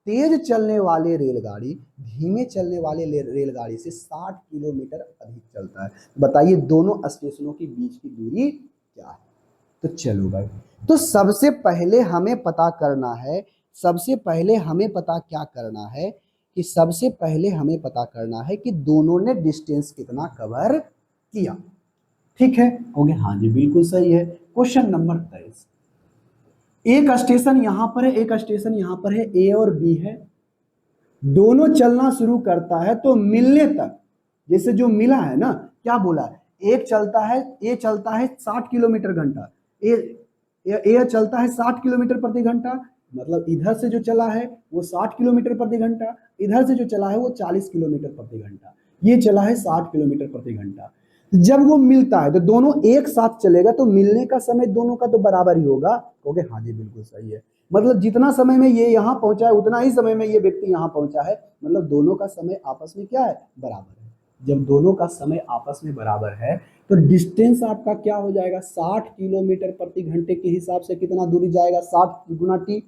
तेज चलने वाले रेलगाड़ी धीमे चलने वाले रेलगाड़ी से 60 किलोमीटर अधिक चलता है। बताइए दोनों स्टेशनों के बीच की दूरी क्या है। तो चलो भाई, तो सबसे पहले हमें पता करना है, सबसे पहले हमें पता क्या करना है कि सबसे पहले हमें पता करना है कि दोनों ने डिस्टेंस कितना कवर किया। ठीक है, कहोगे हाँ जी बिल्कुल सही है। क्वेश्चन नंबर 23, एक स्टेशन यहां पर है, एक स्टेशन यहां पर है, ए और बी है, दोनों चलना शुरू करता है तो मिलने तक, जैसे जो मिला है ना, क्या बोला है, एक चलता है, ए चलता है 60 किलोमीटर घंटा, ए चलता है 60 किलोमीटर प्रति घंटा, मतलब इधर से जो चला है वो 60 किलोमीटर प्रति घंटा, इधर से जो चला है वो 40 किलोमीटर प्रति घंटा, ये चला है 60 किलोमीटर प्रति घंटा। जब वो मिलता है तो दोनों एक साथ चलेगा तो मिलने का समय दोनों का तो बराबर ही होगा। कहोगे हाँ जी बिल्कुल सही है, मतलब जितना समय में ये यहाँ पहुंचा है उतना ही समय में ये व्यक्ति यहाँ पहुंचा है, मतलब दोनों का समय आपस में क्या है, बराबर है। जब दोनों का समय आपस में बराबर है तो डिस्टेंस आपका क्या हो जाएगा, 60 किलोमीटर प्रति घंटे के हिसाब से कितना दूरी जाएगा, 60 गुना टी,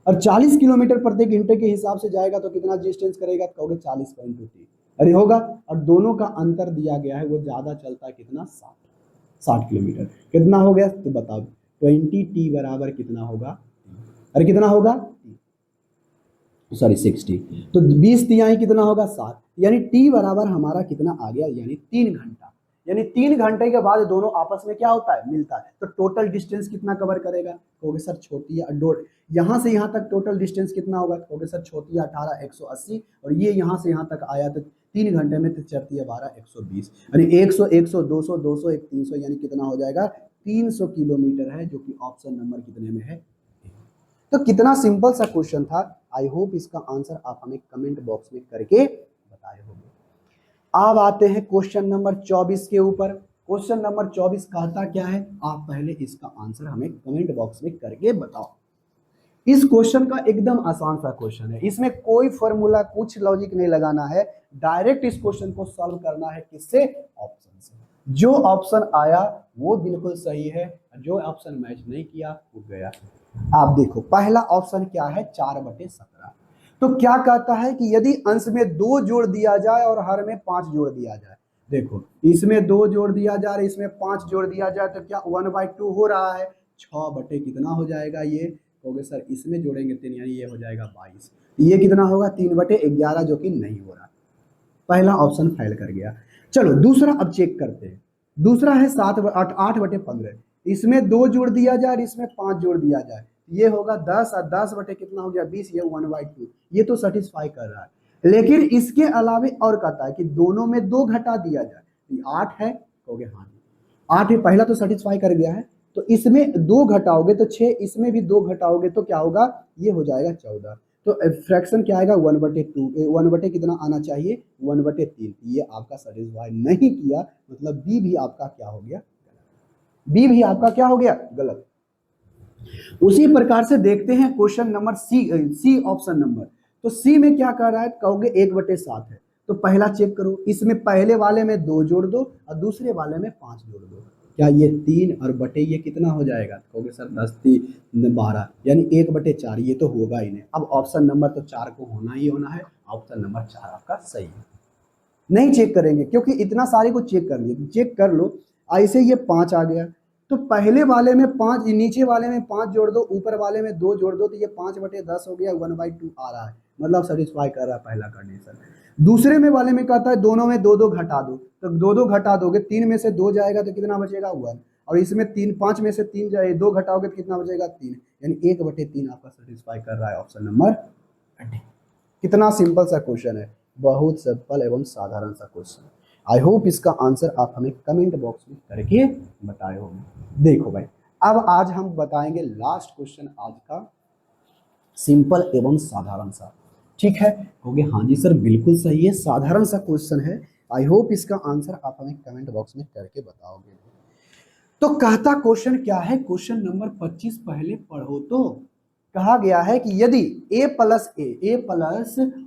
और 40 किलोमीटर प्रति घंटे के हिसाब से जाएगा तो कितना डिस्टेंस करेगा, कहोगे 40.2 अरे होगा। और दोनों का अंतर दिया गया है, वो ज्यादा चलता है कितना, 60 किलोमीटर, कितना हो गया तो बताओ, 20 टी बराबर कितना होगा, अरे कितना होगा, सॉरी 60, तो 20 तिहाई कितना होगा 7, यानी टी बराबर हमारा कितना आ गया, यानी 3 घंटा, यानी 3 घंटे के बाद दोनों आपस में क्या होता है, मिलता है। तो टोटल डिस्टेंस कितना कवर करेगा, कहोगे सर छोटी यहाँ से यहाँ तक टोटल डिस्टेंस कितना होगा, कहोगे सर छोटी 18 180, और ये यहाँ से यहाँ तक आया तो 3 घंटे में 4×12 120, यानी 100 100 200 200 1 300, यानी कितना हो जाएगा 300 किलोमीटर है, जो कि ऑप्शन नंबर कितने में है। तो कितना सिंपल सा क्वेश्चन था। आई होप इसका आंसर आप हमें कमेंट बॉक्स में करके बताए होंगे। अब आते हैं क्वेश्चन नंबर 24 के ऊपर। क्वेश्चन नंबर 24 कहता क्या है, आप पहले इसका आंसर हमें कमेंट बॉक्स में करके बताओ। इस क्वेश्चन का एकदम आसान सा क्वेश्चन है, इसमें कोई फॉर्मूला कुछ लॉजिक नहीं लगाना है, डायरेक्ट इस क्वेश्चन को सॉल्व करना है। किससे? ऑप्शन से। जो ऑप्शन आया वो बिल्कुल सही है, जो ऑप्शन मैच नहीं किया वो गया। आप देखो पहला ऑप्शन क्या है, 4/17। तो क्या कहता है कि यदि अंश में 2 जोड़ दिया जाए और हर में 5 जोड़ दिया जाए। देखो इसमें 2 जोड़ दिया जाए और इसमें 5 जोड़ दिया जाए, तो क्या 1/2 हो रहा है। 6 बटे कितना हो जाएगा, ये कहोगे सर इसमें जोड़ेंगे 3, यानी ये हो जाएगा 22। ये कितना होगा 3/11, जो कि नहीं हो रहा। पहला ऑप्शन फेल कर गया। चलो दूसरा अब चेक करते हैं। दूसरा है 8/15। इसमें 2 जोड़ दिया जाए और इसमें 5 जोड़ दिया जाए, ये होगा 10, और 10 बटे कितना हो गया 20, ये 1/2। ये तो सेटिस्फाई कर रहा है, लेकिन इसके अलावे और कहता है कि दोनों में 2 घटा दिया जाए। 8 है, कहोगे हाँ 8 है, पहला तो सेटिस्फाई कर गया है। तो इसमें 2 घटाओगे तो 6, इसमें भी 2 घटाओगे तो क्या होगा, ये हो जाएगा 14। तो फ्रैक्शन क्या आएगा 1/2, 1 बटे कितना आना चाहिए 1/3। ये आपका सेटिस्फाई नहीं किया, मतलब बी भी आपका क्या हो गया, बी भी आपका क्या हो गया, गलत। उसी प्रकार से देखते हैं question number C option number. तो सी में क्या कह रहा है, कहोगे 1/7 है। तो पहला चेक करो, इसमें पहले वाले में 2 जोड़ दो और दूसरे वाले में 5 जोड़ दो। क्या ये 3 और बटे ये कितना हो जाएगा, कहोगे सर 10 3 12, यानी 1/4। ये तो होगा ही नहीं। अब ऑप्शन नंबर तो 4 को होना ही होना है, ऑप्शन नंबर 4 आपका सही है। नहीं चेक करेंगे क्योंकि इतना सारे को चेक कर लिए, चेक कर लो। ऐसे ये 5 आ गया, तो पहले वाले में 5, नीचे वाले में 5 जोड़ दो, ऊपर वाले में 2 जोड़ दो, तो ये 5/10 हो गया, 1/2 आ रहा है, मतलब सेटिस्फाई कर रहा है पहला कंडीशन। दूसरे में वाले में कहता है दोनों में 2 2 घटा दो, तो 2 2 घटा दोगे, 3 में से 2 जाएगा तो कितना बचेगा 1, और इसमें 5 में से 3 जाए 2 घटाओगे तो कितना बचेगा 3, यानी 1/3 आपका सेटिस्फाई कर रहा है ऑप्शन नंबर डी। कितना सिंपल सा क्वेश्चन है, बहुत सिंपल एवं साधारण सा क्वेश्चन। आई होप इसका आंसर आप हमें कमेंट बॉक्स में करके बताए होंगे। देखो भाई, अब आज हम बताएंगे लास्ट क्वेश्चन आज का, सिंपल एवं साधारण सा। ठीक है, कहोगे हाँ जी सर बिल्कुल सही है, साधारण सा क्वेश्चन है। आई होप इसका आंसर आप हमें कमेंट बॉक्स में करके बताओगे। तो कहता क्वेश्चन क्या है, क्वेश्चन नंबर 25 पहले पढ़ो। तो कहा गया है कि यदि a प्लस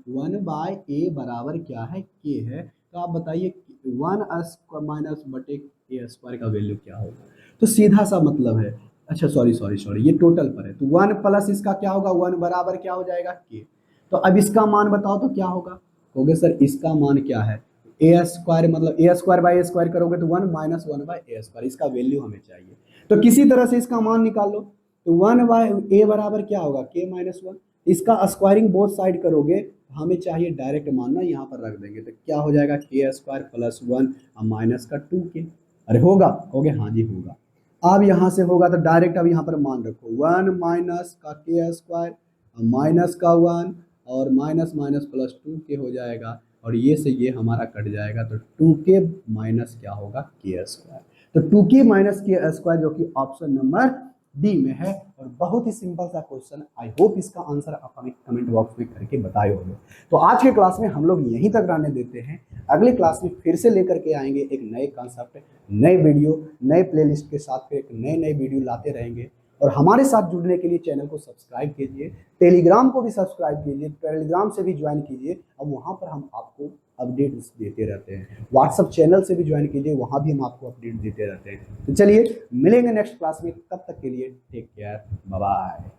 1/a बराबर क्या है, k है, तो आप बताइए 1 माइनस बटे a स्क्वायर का वैल्यू क्या होगा। तो सीधा सा मतलब है, अच्छा सॉरी ये टोटल पर है, तो 1 प्लस इसका क्या होगा 1 बराबर क्या हो जाएगा k। तो अब इसका मान बताओ तो क्या होगा, कहोगे सर इसका मान क्या है a स्क्वायर, मतलब a square by a square करोगे तो 1 माइनस 1/a स्क्वायर, इसका वैल्यू हमें चाहिए। तो किसी तरह से इसका मान निकाल लो, तो 1/a बराबर क्या होगा k-1। इसका स्क्वायरिंग बोथ साइड करोगे, हमें चाहिए डायरेक्ट मानना, यहाँ पर रख देंगे तो क्या हो जाएगा k² प्लस 1 और माइनस का 2k। अरे होगा, कहोगे हाँ जी होगा। अब यहाँ से होगा तो डायरेक्ट अब यहाँ पर मान रखो 1 माइनस का k² माइनस का 1 और माइनस माइनस प्लस 2k हो जाएगा, और ये से ये हमारा कट जाएगा, तो 2k माइनस क्या होगा k²। तो 2k माइनस k² जो कि ऑप्शन नंबर डी में है, और बहुत ही सिंपल सा क्वेश्चन। आई होप इसका आंसर आप हमें कमेंट बॉक्स में करके बताए होंगे। तो आज के क्लास में हम लोग यहीं तक रहने देते हैं, अगले क्लास में फिर से लेकर के आएंगे एक नए कॉन्सेप्ट, नए वीडियो, नए प्लेलिस्ट के साथ फिर एक नए वीडियो लाते रहेंगे। और हमारे साथ जुड़ने के लिए चैनल को सब्सक्राइब कीजिए, टेलीग्राम को भी सब्सक्राइब कीजिए, टेलीग्राम से भी ज्वाइन कीजिए, अब वहाँ पर हम आपको अपडेट्स देते रहते हैं। व्हाट्सएप चैनल से भी ज्वाइन कीजिए, वहाँ भी हम आपको अपडेट देते रहते हैं। तो चलिए मिलेंगे नेक्स्ट क्लास में, तब तक के लिए टेक केयर, बाय बाय।